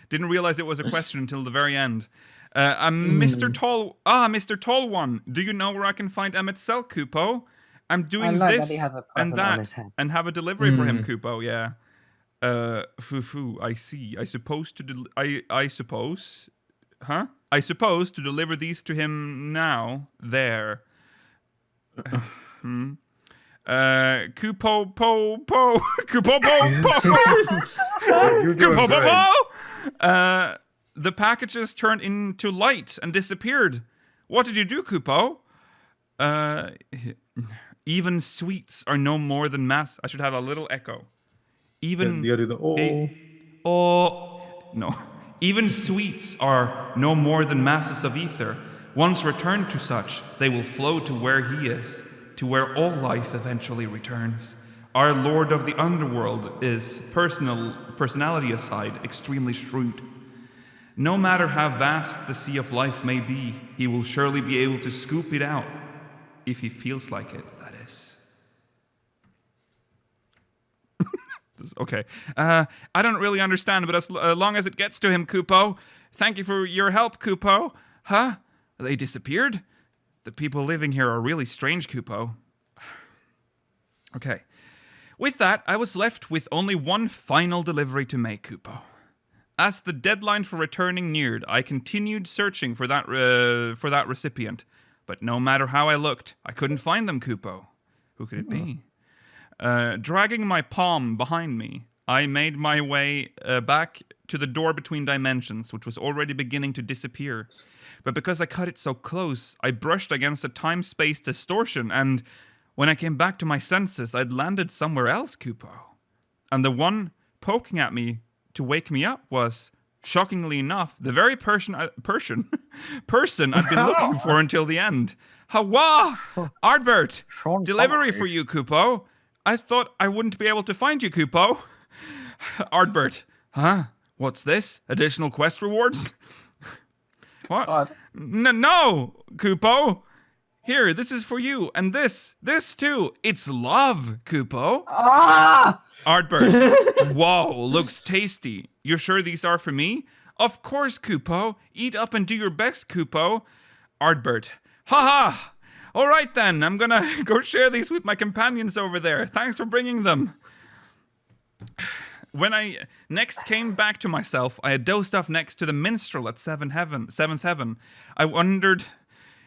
Didn't realize it was a question until the very end. Mr. Tall One, do you know where I can find Emmett's cell, Kupo? I'm doing like this that he has a and present on that his head. and have a delivery for him, Kupo, yeah. I see. I suppose to deliver these to him now. There. Kupo po po. Kupo po po. You're doing Kupo po great. po. The packages turned into light and disappeared. What did you do, Kupo? Even sweets are no more than mass. I should have a little echo. Even You gotta do the no. Even sweets are no more than masses of ether. Once returned to such, they will flow to where he is, to where all life eventually returns. Our Lord of the Underworld is, personality aside, extremely shrewd. No matter how vast the sea of life may be, he will surely be able to scoop it out, if he feels like it, that is. Okay. I don't really understand, but as long as it gets to him, Kupo. Thank you for your help, Kupo. Huh? They disappeared? The people living here are really strange, Kupo. Okay. With that, I was left with only one final delivery to make, Kupo. As the deadline for returning neared, I continued searching for that recipient. But no matter how I looked, I couldn't find them, Kupo. Who could it be? Dragging my palm behind me, I made my way back to the door between dimensions, which was already beginning to disappear. But because I cut it so close, I brushed against a time-space distortion, and when I came back to my senses, I'd landed somewhere else, Kupo. And the one poking at me to wake me up was, shockingly enough, the very person I'd been looking for until the end. Hawa! Ardbert! Delivery for you, Kupo. I thought I wouldn't be able to find you, Kupo. Ardbert. Huh? What's this? Additional quest rewards? What? No, Kupo. Here, this is for you. And this too. It's love, Kupo. Ardbert. Whoa, looks tasty. You're sure these are for me? Of course, Kupo. Eat up and do your best, Kupo. Ardbert. Ha! All right then, I'm gonna go share these with my companions over there. Thanks for bringing them. When I next came back to myself, I had dozed off next to the minstrel at Seventh Heaven. I wondered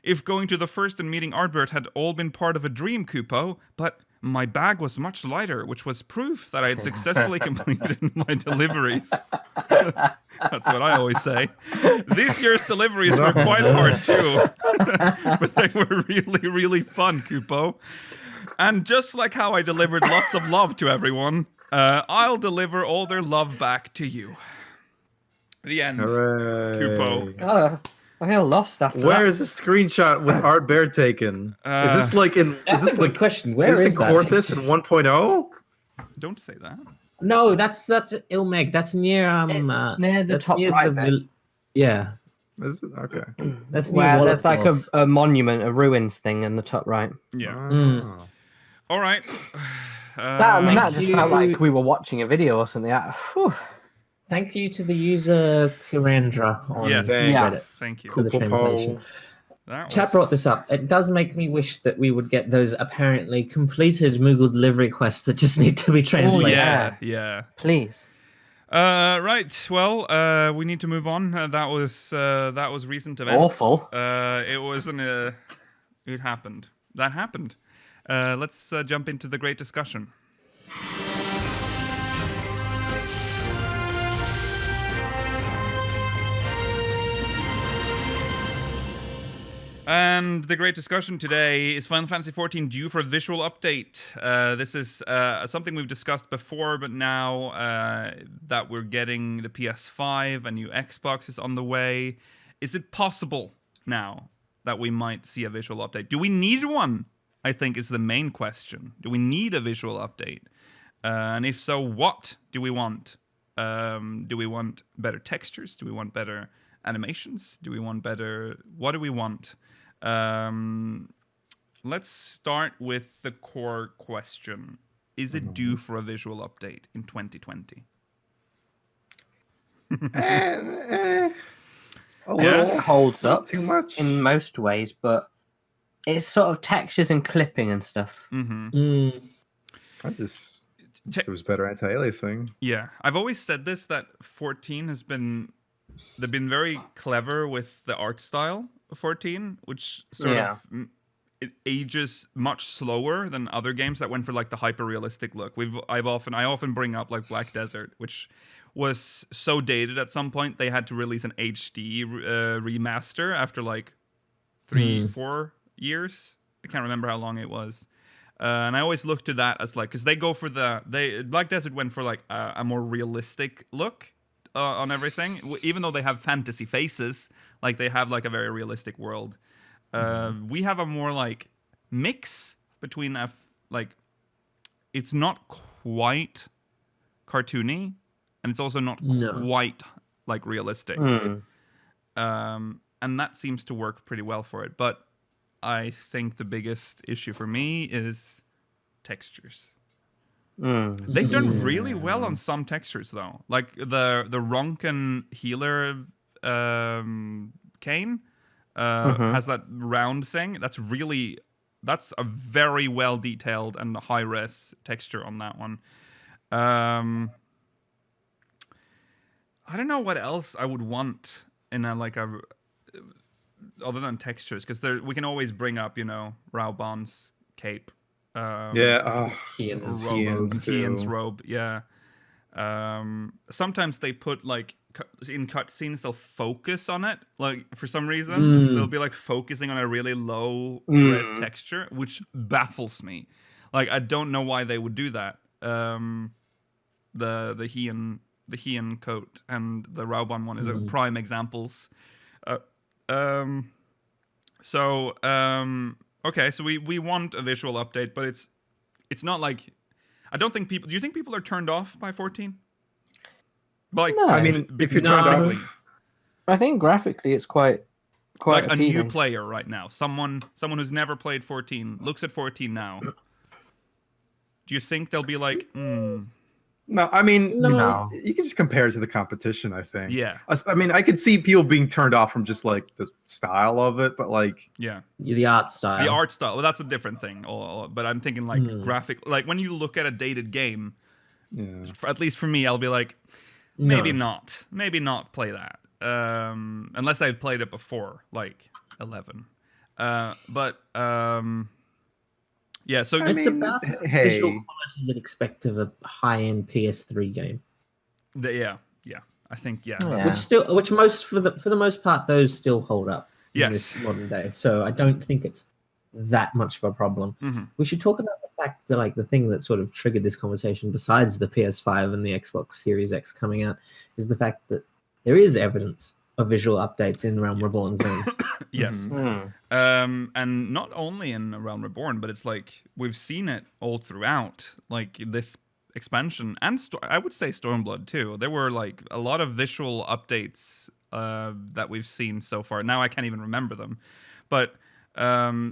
if going to the first and meeting Ardbert had all been part of a dream, Kupo, but my bag was much lighter, which was proof that I had successfully completed my deliveries. That's what I always say. This year's deliveries were quite hard too, but they were really, really fun, Kupo. And just like how I delivered lots of love to everyone, I'll deliver all their love back to you. The end. Hooray. Kupo. I feel lost after Where that. is the screenshot with Art Bear taken? Is this like in? That's is this a good like question. Where is is it that? Quartus in 1.0? Don't say that. No, that's Ilmeg. That's near It's near the that's top near right bit. yeah. Is it? Okay. That's near Where there's like Woloslov. a monument, a ruins thing in the top right. Yeah. Oh. All right. That just felt you. like we were watching a video or something. Whew. Thank you to the user Kirandra on Yes. Reddit Thank you. for the translation. That Chat was- brought this up. It does make me wish that we would get those apparently completed Moogle delivery quests that just need to be Oh translated. yeah. Please. Right. Well, we need to move on. That was recent events. Awful. It wasn't. It happened. That happened. Let's jump into the great discussion. And the great discussion today is Final Fantasy XIV due for a visual update. This is something we've discussed before, but now that we're getting the PS5, a new Xbox is on the way. Is it possible now that we might see a visual update? Do we need one? I think is the main question. Do we need a visual update? And if so, what do we want? Do we want better textures? Do we want better animations? Do we want better... What do we want? Let's start with the core question. Is it due for a visual update in 2020? A little. It holds Not up too much. in most ways, but it's sort of textures and clipping and stuff. I just wish there was better anti-aliasing. Yeah, I've always said this, that 14 has been... They've been very clever with the art style of 14, which sort of... It ages much slower than other games that went for like the hyper realistic look. I often bring up like Black Desert, which was so dated at some point they had to release an HD remaster after like 3-4 years. I can't remember how long it was. And I always look to that as like, because they go for Black Desert went for like a more realistic look on everything, even though they have fantasy faces, like they have like a very realistic world. We have a more like mix between like it's not quite cartoony and it's also not quite like realistic. And that seems to work pretty well for it. But I think the biggest issue for me is textures. They've done really well on some textures though, like the Ronken healer Kane. Has that round thing. That's a very well detailed and high res texture on that one. I don't know what else I would want in other than textures, because we can always bring up, Raubon's cape. Kian's robe. Yeah. Sometimes they put like in cutscenes they'll focus on it, like for some reason they'll be like focusing on a really low res texture, which baffles me. Like I don't know why they would do that. The Heian coat and the Raubon one is prime examples. Okay, so we want a visual update, but it's not like, I don't think people... Do you think people are turned off by 14? Like, no. I mean, if you're turned off... I think graphically it's quite like appealing. A new player right now. Someone who's never played 14, looks at 14 now. Do you think they'll be like, No, I mean, No. You can just compare it to the competition, I think. Yeah. I mean, I could see people being turned off from just like the style of it, but like... Yeah. The art style. The art style. Well, that's a different thing. But I'm thinking like graphic... Like when you look at a dated game, at least for me, I'll be like, maybe not. Maybe not play that. Unless I've played it before, like 11. Yeah, so it's about the visual quality you'd expect of a high-end PS3 game. Yeah, I think Which for the most part, those still hold up. Yes. In this modern day. So I don't think it's that much of a problem. We should talk about the fact that like the thing that sort of triggered this conversation, besides the PS5 and the Xbox Series X coming out, is the fact that there is evidence of visual updates in Realm Reborn zones. Yes. And not only in Realm Reborn, but it's like we've seen it all throughout, like this expansion, and I would say Stormblood too. There were like a lot of visual updates that we've seen so far. Now I can't even remember them, but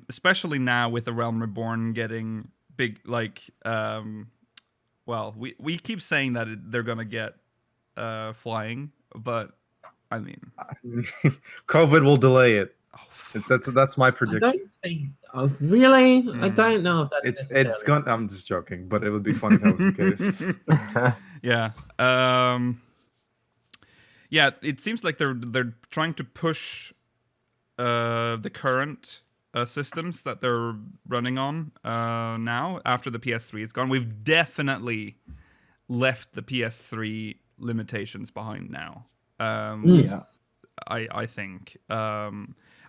especially now with the Realm Reborn getting big, like well, we keep saying that they're gonna get flying, but I mean, COVID will delay it. That's my prediction. I don't think. Really? I don't know if that's. It's going. I'm just joking, but it would be funny if that was the case. Yeah. Yeah. It seems like they're trying to push the current systems that they're running on now after the PS3 is gone. We've definitely left the PS3 limitations behind now. I think I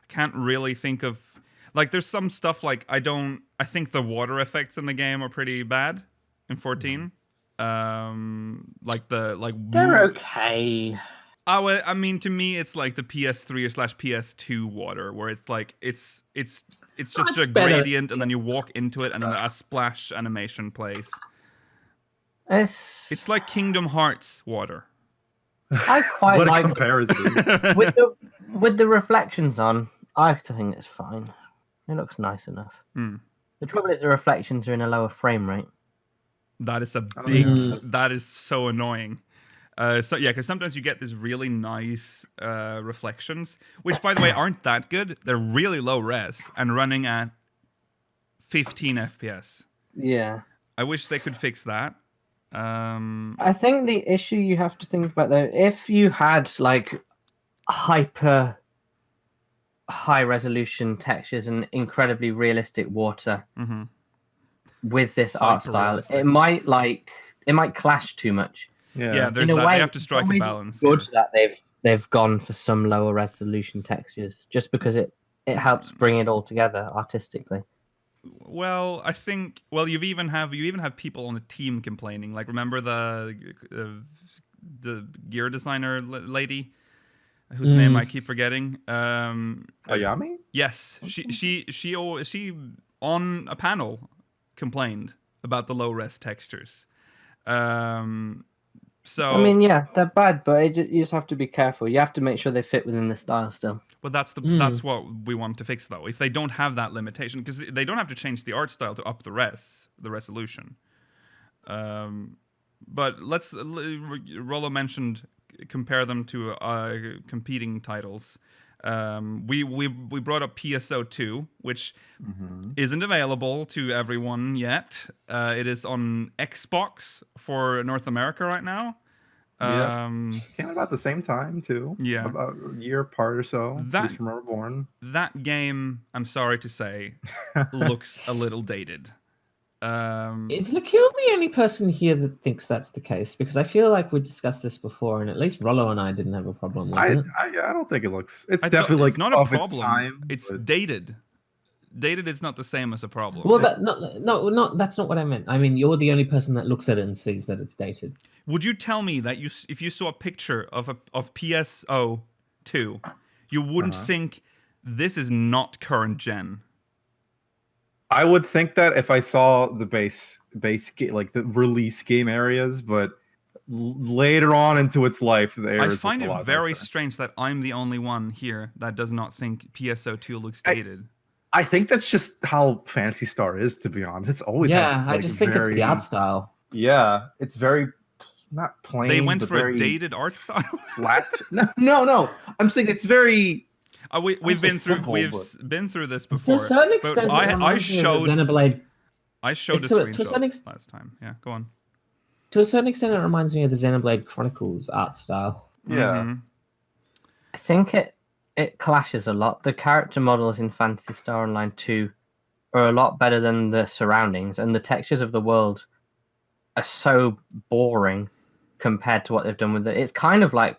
can't really think of, like, there's some stuff like I think the water effects in the game are pretty bad in 14. They're okay. I mean, to me, it's like the PS3/PS2 water, where it's like it's just a gradient, and then you walk into it, and then a splash animation plays. It's like Kingdom Hearts water. I quite what like a comparison. with the reflections on. I think it's fine. It looks nice enough. Mm. The trouble is the reflections are in a lower frame rate. That is a Oh, big. yeah. That is so annoying. So yeah, because sometimes you get these really nice reflections, which by the way aren't that good. They're really low res and running at 15 FPS. Yeah. I wish they could fix that. I think the issue you have to think about though, if you had like hyper high resolution textures and incredibly realistic water Mhm. with this art style, Hyper-realistic. it might clash too much. Yeah, there's In a that. way, They have to strike a it's balance. good Yeah. that they've gone for some lower resolution textures, just because it helps bring it all together artistically. Well, I think. Well, you even have people on the team complaining. Like, remember the gear designer lady, whose name I keep forgetting. Ayami? Yes, she on a panel complained about the low res textures. So I mean, yeah, they're bad, but you just have to be careful. You have to make sure they fit within the style still. but that's what we want to fix though. If they don't have that limitation, because they don't have to change the art style to up the resolution. But Rollo mentioned compare them to competing titles. We brought up PSO2, which isn't available to everyone yet. It is on Xbox for North America right now. Came out about the same time too. Yeah. About a year apart or so. At That- least from Reborn. That game, I'm sorry to say, looks a little dated. Is Nikhil the only person here that thinks that's the case? Because I feel like we discussed this before, and at least Rollo and I didn't have a problem with it. I don't think it looks. It's I thought- definitely it's like not a of its problem. time. It's but- dated. Dated is not the same as a problem. Well, not that's not what I meant. I mean, you're the only person that looks at it and sees that it's dated. Would you tell me that if you saw a picture of PSO2, you wouldn't think this is not current gen? I would think that if I saw the base game, like the release game areas, but later on into its life, the areas I find look a it lot very nicer. strange that I'm the only one here that does not think PSO2 looks dated. I think that's just how Fantasy Star is, to be honest. It's always had Yeah, this, I like, just think it's the art style. Yeah, it's very not plain. They went but for a very dated art style. flat. No. I'm saying it's very. We've say been through simple, been through this To before. a certain but extent, I it reminds me of showed the Xenoblade. I showed a to a certain screenshot last time. Yeah, go on. To a certain extent, it reminds me of the Xenoblade Chronicles art style. Yeah. Mhm. I think it clashes a lot. The character models in Phantasy Star Online 2 are a lot better than the surroundings, and the textures of the world are so boring compared to what they've done with it. It's kind of like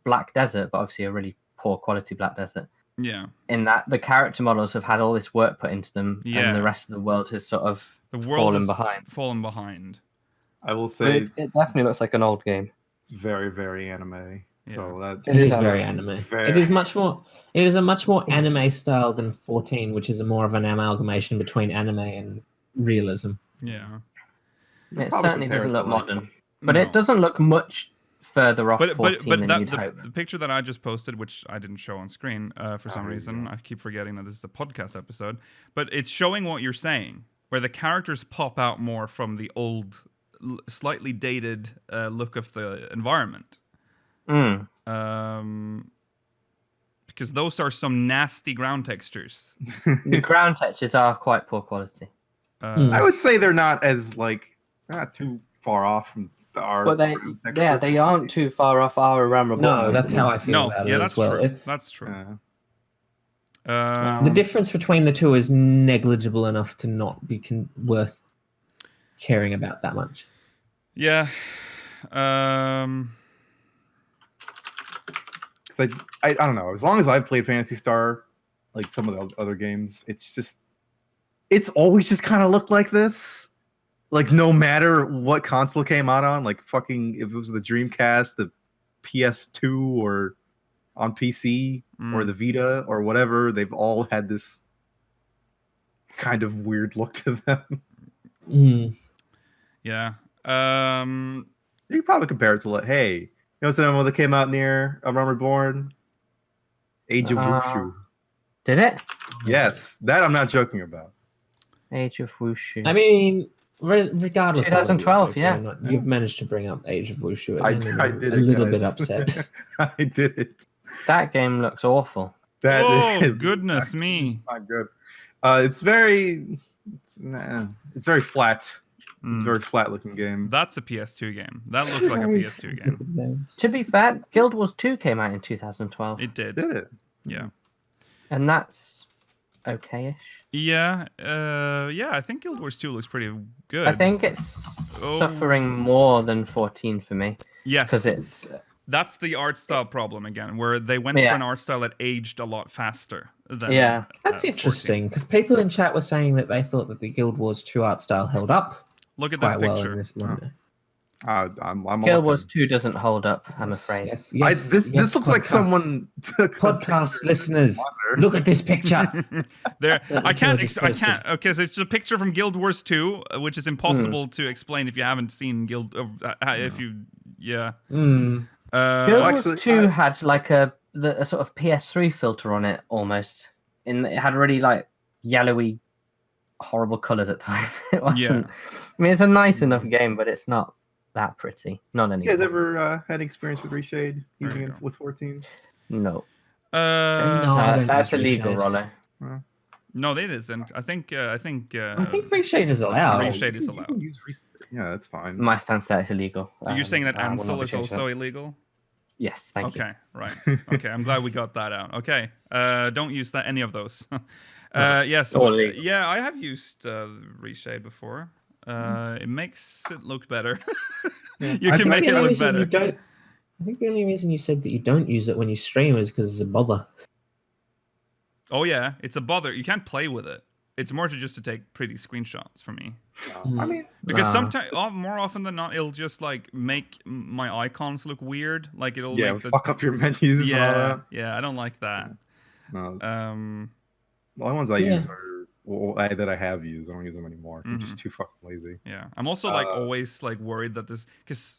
Black Desert, but obviously a really poor quality Black Desert. Yeah. In that the character models have had all this work put into them, Yeah. and the rest of the world has sort of The world fallen is behind. fallen behind. I will But say it definitely looks like an old game. it's very, very anime. So that It is anime. very anime. very- It is much more. It is a much more anime style than 14, which is more of an amalgamation between anime and realism. Yeah. It probably certainly compare doesn't it to, look like- modern, but No. it doesn't look much further off 14 than you'd hope. the picture that I just posted, which I didn't show on screen for some here you reason, go. I keep forgetting that this is a podcast episode, but it's showing what you're saying, where the characters pop out more from the old, slightly dated look of the environment. Mm. Because those are some nasty ground textures. The ground textures are quite poor quality. I would say they're not too far off from the art. But they aren't too far off our RAM Reborn. No, that's how I feel No, about yeah, it that's as well. true. That's true. Yeah. The difference between the two is negligible enough to not be worth caring about that much. Yeah. Because I don't know. As long as I've played Fantasy Star, like some of the other games, it's always just kind of looked like this. Like no matter what console came out on, like fucking if it was the Dreamcast, the PS2, or on PC or the Vita or whatever, they've all had this kind of weird look to them. Yeah. You could probably compare it to like, hey, you know something that came out near A Realm Reborn? Age of Wushu. Did it? Yes, that I'm not joking about. Age of Wushu. I mean, regardless 2012, of whether yeah. or not, you've managed to bring up Age of Wushu. I Again, and did I'm it, a little bit guys. upset. I did it. That game looks awful. That Oh, is goodness me. not good. It's very flat. It's a very flat looking game. That's a PS2 game. That looks like a PS2 game. To be fair, Guild Wars 2 came out in 2012. It did. Did it? Yeah. And that's okay-ish. Yeah. Yeah, I think Guild Wars 2 looks pretty good. I think it's suffering more than 14 for me. Yes. Because it's... That's the art style problem again, where they went for an art style that aged a lot faster. Than, That's interesting, because people in chat were saying that they thought that the Guild Wars 2 art style held up. Look at this quite well picture. in this monitor. I'm Guild Wars 2 doesn't hold up, I'm afraid. This looks like someone took podcast listeners. Look at this picture. I can't. Okay, so it's a picture from Guild Wars 2, which is impossible to explain if you haven't seen Guild. If you, yeah. Guild Wars 2 had like a sort of PS3 filter on it almost. It had really like yellowy, horrible colors at times. It wasn't. Yeah. I mean, it's a nice enough game, but it's not that pretty. Not anymore. You guys ever had experience with Reshade using it with 14? No. That's illegal, Rollo. No, it isn't. I think Reshade is allowed. Reshade is allowed. Yeah, that's fine. My stance that it's illegal. You're saying that I will not Ansel be is changing also that. illegal? Yes, thank you. Okay, right. Okay, I'm glad we got that out. Okay, don't use any of those. Yes, yeah, I have used Reshade before. It makes it look better. You can make it look better. I think the only reason you said that you don't use it when you stream is because it's a bother. Oh yeah, it's a bother. You can't play with it. It's more to take pretty screenshots for me. I mean, because sometimes, more often than not, it'll just like make my icons look weird. Like it'll fuck up your menus. Yeah, and all that. Yeah, I don't like that. No. The only ones I use are that I have used. I don't use them anymore. I'm just too fucking lazy. Yeah, I'm also like always like worried that because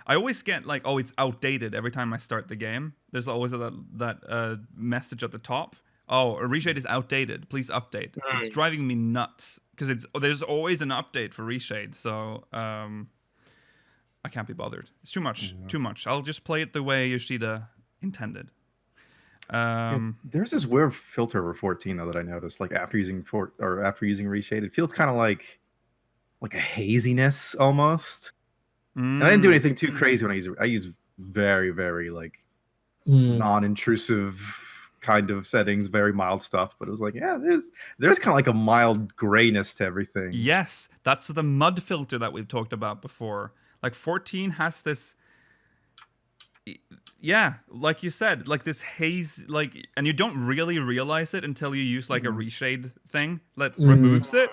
I always get like, oh, it's outdated every time I start the game. There's always that message at the top. Oh, Reshade is outdated. Please update. It's driving me nuts because there's always an update for Reshade. So I can't be bothered. It's too much. Too much. I'll just play it the way Yoshida intended. There's this weird filter over 14 though that I noticed. Like after using Reshade, it feels kind of like a haziness almost. And I didn't do anything too crazy when I use it. I use very, very like non-intrusive kind of settings, very mild stuff. But it was like, yeah, there's kind of like a mild grayness to everything. Yes, that's the mud filter that we've talked about before. Like 14 has this, yeah, like you said, like this haze, like, and you don't really realize it until you use like a reshade thing that removes it,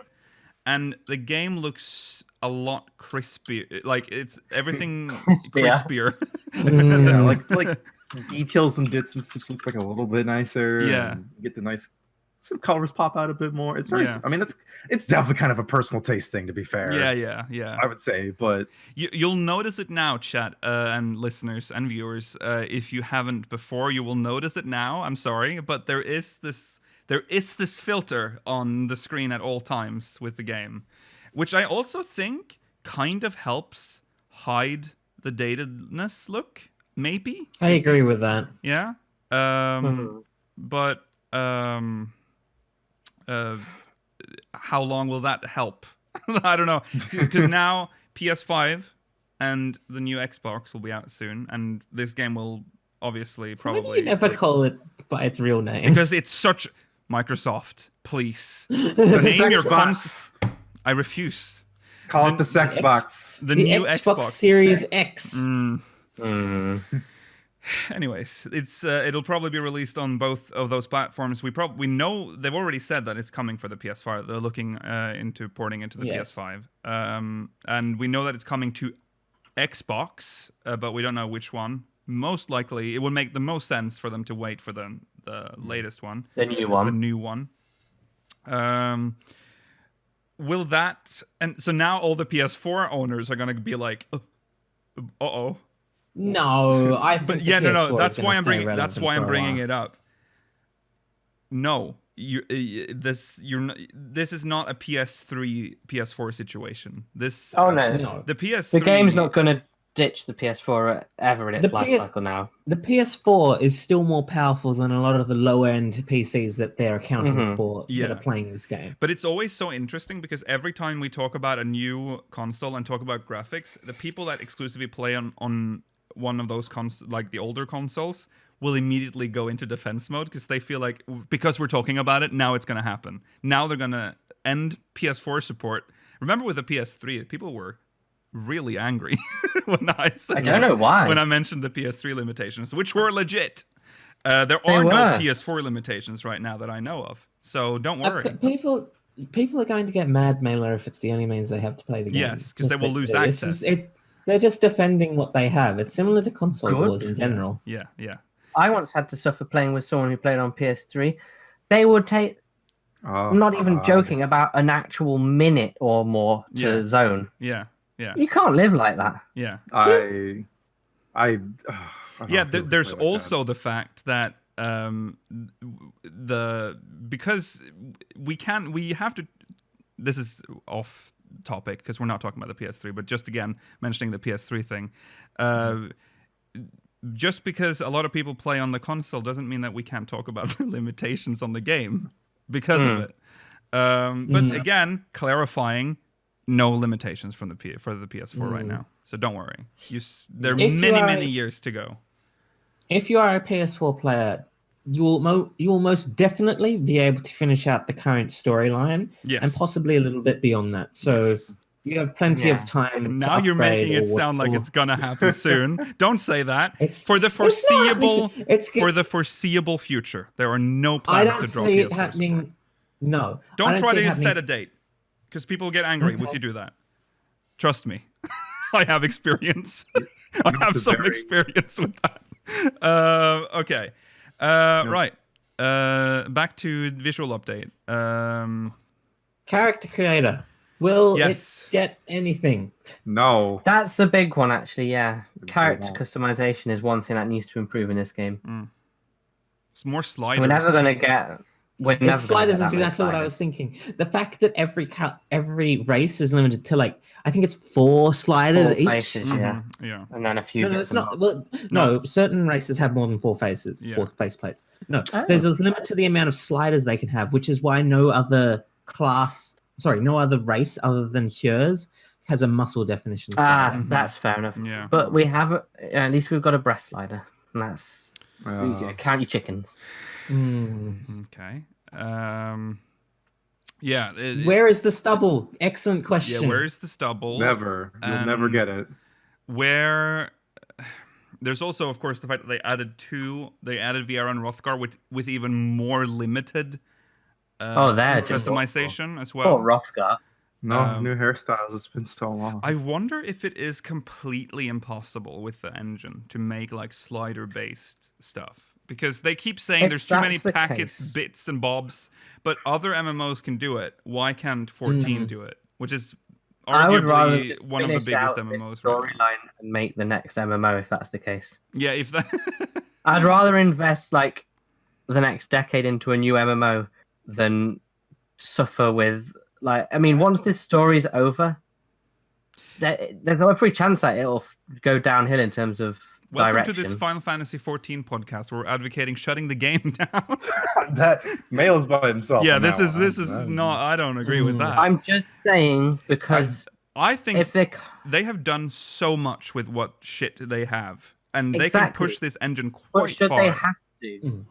and the game looks a lot crispier. Like it's everything crispier. Yeah, like details and bits and stuff look like a little bit nicer. Yeah, and you get the some colors pop out a bit more. It's very. I mean, it's definitely kind of a personal taste thing, to be fair. Yeah. I would say, but you'll notice it now, chat and listeners and viewers. If you haven't before, you will notice it now. I'm sorry, but there is this filter on the screen at all times with the game, which I also think kind of helps hide the datedness look. Maybe I agree with that. Yeah. But how long will that help? I don't know, because now PS5 and the new Xbox will be out soon, and this game will obviously probably never call it by its real name because it's such Microsoft. Please name your box. I refuse. Call it the sex box. The new Xbox Series X. Anyways, it'll probably be released on both of those platforms. We know they've already said that it's coming for the PS5. They're looking into porting into the PS5, and we know that it's coming to Xbox, but we don't know which one. Most likely, it would make the most sense for them to wait for the latest one, the new one. Will that, and so now all the PS4 owners are gonna be like, uh-oh. No, I think but yeah, no. That's why I'm bringing it up. no, this is not a PS3 PS4 situation. This Oh no, No. the PS3 the game's not going to ditch the PS4 ever in its life cycle now. The PS4 is still more powerful than a lot of the lower end PCs that they're accounting for that are playing this game. But it's always so interesting because every time we talk about a new console and talk about graphics, the people that exclusively play on one of those like the older consoles will immediately go into defense mode because they feel like because we're talking about it, now it's going to happen. Now they're going to end PS4 support. Remember with the PS3, people were really angry when I don't know why. When I mentioned the PS3 limitations, which were legit. There are no PS4 limitations right now that I know of, so don't worry. People are going to get mad, Mailer, if it's the only means they have to play the game. Yes, because they will lose access. They're just defending what they have. It's similar to console wars in general. Yeah. I once had to suffer playing with someone who played on PS3. They would take, I'm not even joking, about an actual minute or more to zone. Yeah. You can't live like that. Yeah. There's also the fact that because we have to. This is off topic because we're not talking about the PS3, but just again mentioning the PS3 thing. Just because a lot of people play on the console doesn't mean that we can't talk about the limitations on the game because of it. But again, clarifying, no limitations from the PS4 right now. So don't worry. There are many years to go. If you are a PS4 player, you will most definitely be able to finish out the current storyline and possibly a little bit beyond that. So you have plenty of time. Now you're making it sound like it's gonna happen soon. Don't say that. For the foreseeable future, there are no plans to drop PS4 support. I don't see it happening. No. Don't try to set a date, because people get angry if you do that. Trust me, I have experience. I have some experience with that. Okay. Right. Back to visual update. Character creator. Will it get anything? No. That's the big one, actually, yeah. Character customization is one thing that needs to improve in this game. It's more sliders. We're never going to get... Sliders is exactly what I was thinking. The fact that every race is limited to, like, I think it's 4 sliders each. Faces, yeah. And then a few. No, it's not. Well, no, certain races have more than 4 faces, 4 faceplates. No, there's a limit to the amount of sliders they can have, which is why no other race other than yours has a muscle definition slider. That's fair enough. Yeah. But we have, at least we've got a breast slider. And that's, count your chickens. Okay. Where is the stubble? Excellent question. Yeah, where is the stubble? Never. You'll never get it. There's also, of course, the fact that they added VR and Hrothgar with even more limited customization as well. Oh, Hrothgar. No, new hairstyles. It's been so long. I wonder if it is completely impossible with the engine to make like slider-based stuff. Because they keep saying there's too many packets, bits, and bobs, but other MMOs can do it. Why can't 14 do it? Which is arguably one of the biggest MMOs. Storyline and make the next MMO if that's the case. Yeah, if that. I'd rather invest like the next decade into a new MMO than suffer with once this story's over, there's every chance that it'll go downhill in terms of. Welcome direction. to this Final Fantasy XIV podcast where we're advocating shutting the game down. That Mail's by himself. Yeah, this is not. I don't agree with that. I'm just saying because I think if they have done so much with what shit they have, and they can push this engine quite far. But should they have to?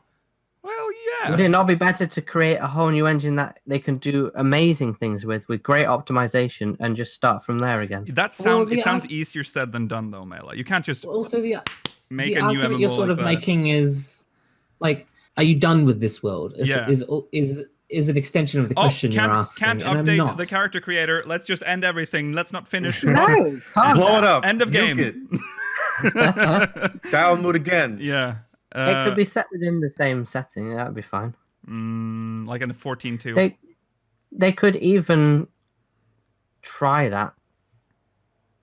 Well, yeah. Would it not be better to create a whole new engine that they can do amazing things with great optimization and just start from there again? It sounds easier said than done, though, Mela. You can't just make a new MMO you're sort of making is like, are you done with this world? Is an extension of the question you're asking. Can't update the character creator. Let's just end everything. Let's not finish. No, blow it up. End of game. Download again. Yeah. It could be set within the same setting. That would be fine. Like in the 14.2. They could even try that.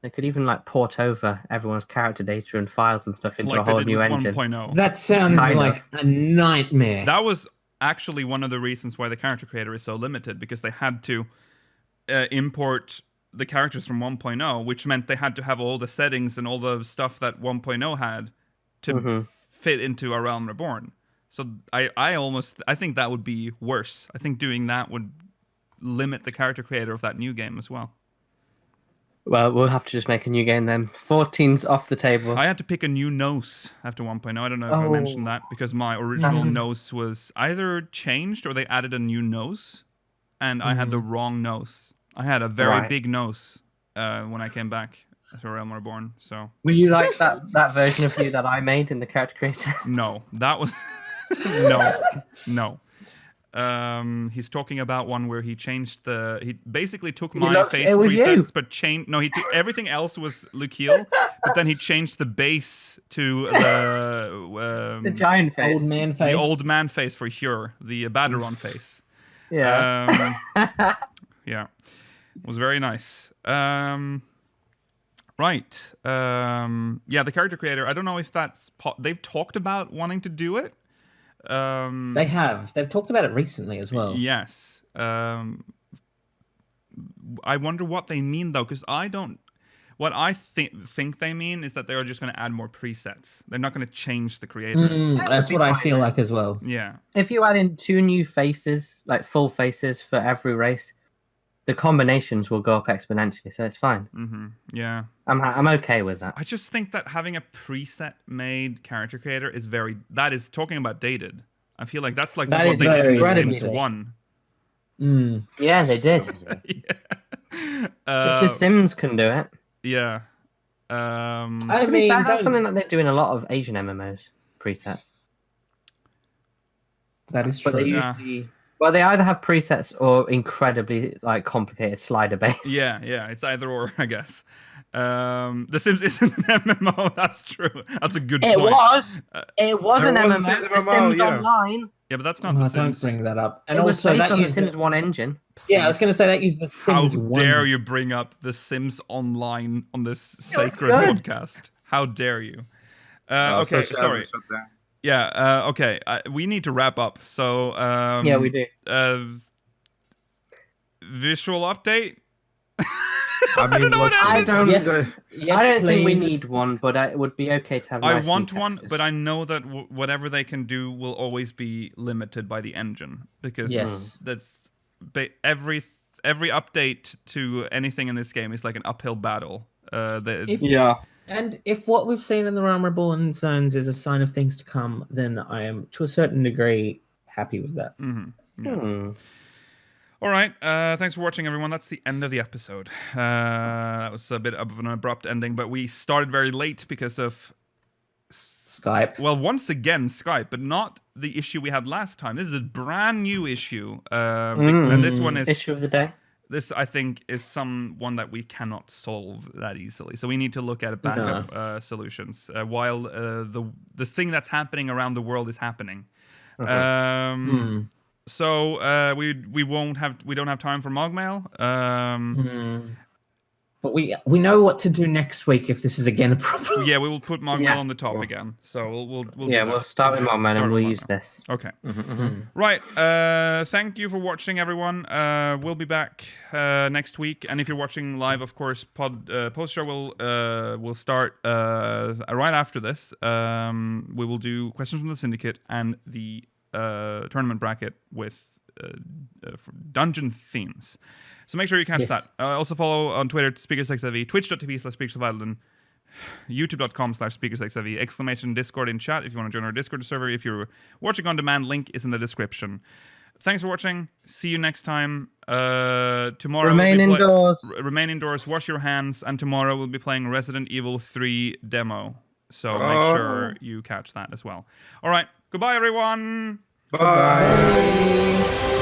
They could even port over everyone's character data and files and stuff into a whole new engine. 1.0. That sounds like a nightmare. That was actually one of the reasons why the character creator is so limited, because they had to import the characters from 1.0, which meant they had to have all the settings and all the stuff that 1.0 had to fit into A Realm Reborn. So I think that would be worse. I think doing that would limit the character creator of that new game as well. Well, we'll have to just make a new game then. 14's off the table. I had to pick a new nose after 1.0. I don't know if I mentioned that, because my original nose was either changed or they added a new nose, and I had the wrong nose. I had a very big nose when I came back to Realm Reborn. So Were you like that version of you that I made in the character creator? no, that was no. He's talking about one where he changed he basically took my face presets, but changed. No, he took everything else was Lukiel, but then he changed the base to the giant face, old man face, the old man face for Hure, the Baderon face. Yeah, yeah, it was very nice. Right, yeah, the character creator. I don't know if that's they've talked about wanting to do it. They have. They've talked about it recently as well. Yes. I wonder what they mean though, because I don't. What I think they mean is that they are just going to add more presets. They're not going to change the creator. That's what I feel like as well. Yeah. If you add in 2 new faces, like full faces for every race, the combinations will go up exponentially, so it's fine. Yeah. I'm okay with that. I just think that having a preset-made character creator is that is talking about dated. I feel like that's like what they did in The Sims 1. Yeah, they did. Yeah. If The Sims can do it. Yeah. I mean, that's something that they do in a lot of Asian MMOs. Presets. That is But true. they usually, well, they either have presets or incredibly like complicated slider based. Yeah, it's either or, I guess. The Sims isn't an MMO. That's true. That's a good point. It was an MMO. Sims The Sims Online. Yeah, but that's not The Sims. Don't bring that up. And It was also, based that on the used Sims 1 engine. Yeah, I was going to say that used the How Sims 1. dare you bring up The Sims Online on this sacred good. podcast? How dare you? Okay, sorry. Yeah, okay. We need to wrap up. So, Yeah, we do. Visual update? I mean, I don't, Yes, I don't think we please. need one, but it would be okay to have. I nice want new one, textures. but I know that whatever they can do will always be limited by the engine, because that's every update to anything in this game is like an uphill battle. And if what we've seen in the Realm Reborn zones is a sign of things to come, then I am, to a certain degree, happy with that. All right. Thanks for watching, everyone. That's the end of the episode. That was a bit of an abrupt ending, but we started very late because of Skype. Well, once again, Skype, but not the issue we had last time. This is a brand new issue. And this one is... Issue of the day. This, I think, is one that we cannot solve that easily. So we need to look at backup solutions while the thing that's happening around the world is happening. So we don't have time for Mogmail. But we know what to do next week if this is again a problem. Yeah, we will put Mogmail on the top again. So we'll we'll start with Mogmail and we'll use this. Okay. Right. Thank you for watching, everyone. We'll be back next week, and if you're watching live, of course, post show will start right after this. We will do questions from the syndicate and the tournament bracket with dungeon themes. So make sure you catch that. Also follow on Twitter SpeakersXIV, twitch.tv/SpeakersOfIreland, youtube.com/SpeakersXIV, exclamation Discord in chat if you want to join our Discord server. If you're watching on demand, link is in the description. Thanks for watching. See you next time. Tomorrow Remain indoors. Remain indoors, wash your hands, and tomorrow we'll be playing Resident Evil 3 demo. So make sure you catch that as well. All right. Goodbye, everyone. Bye.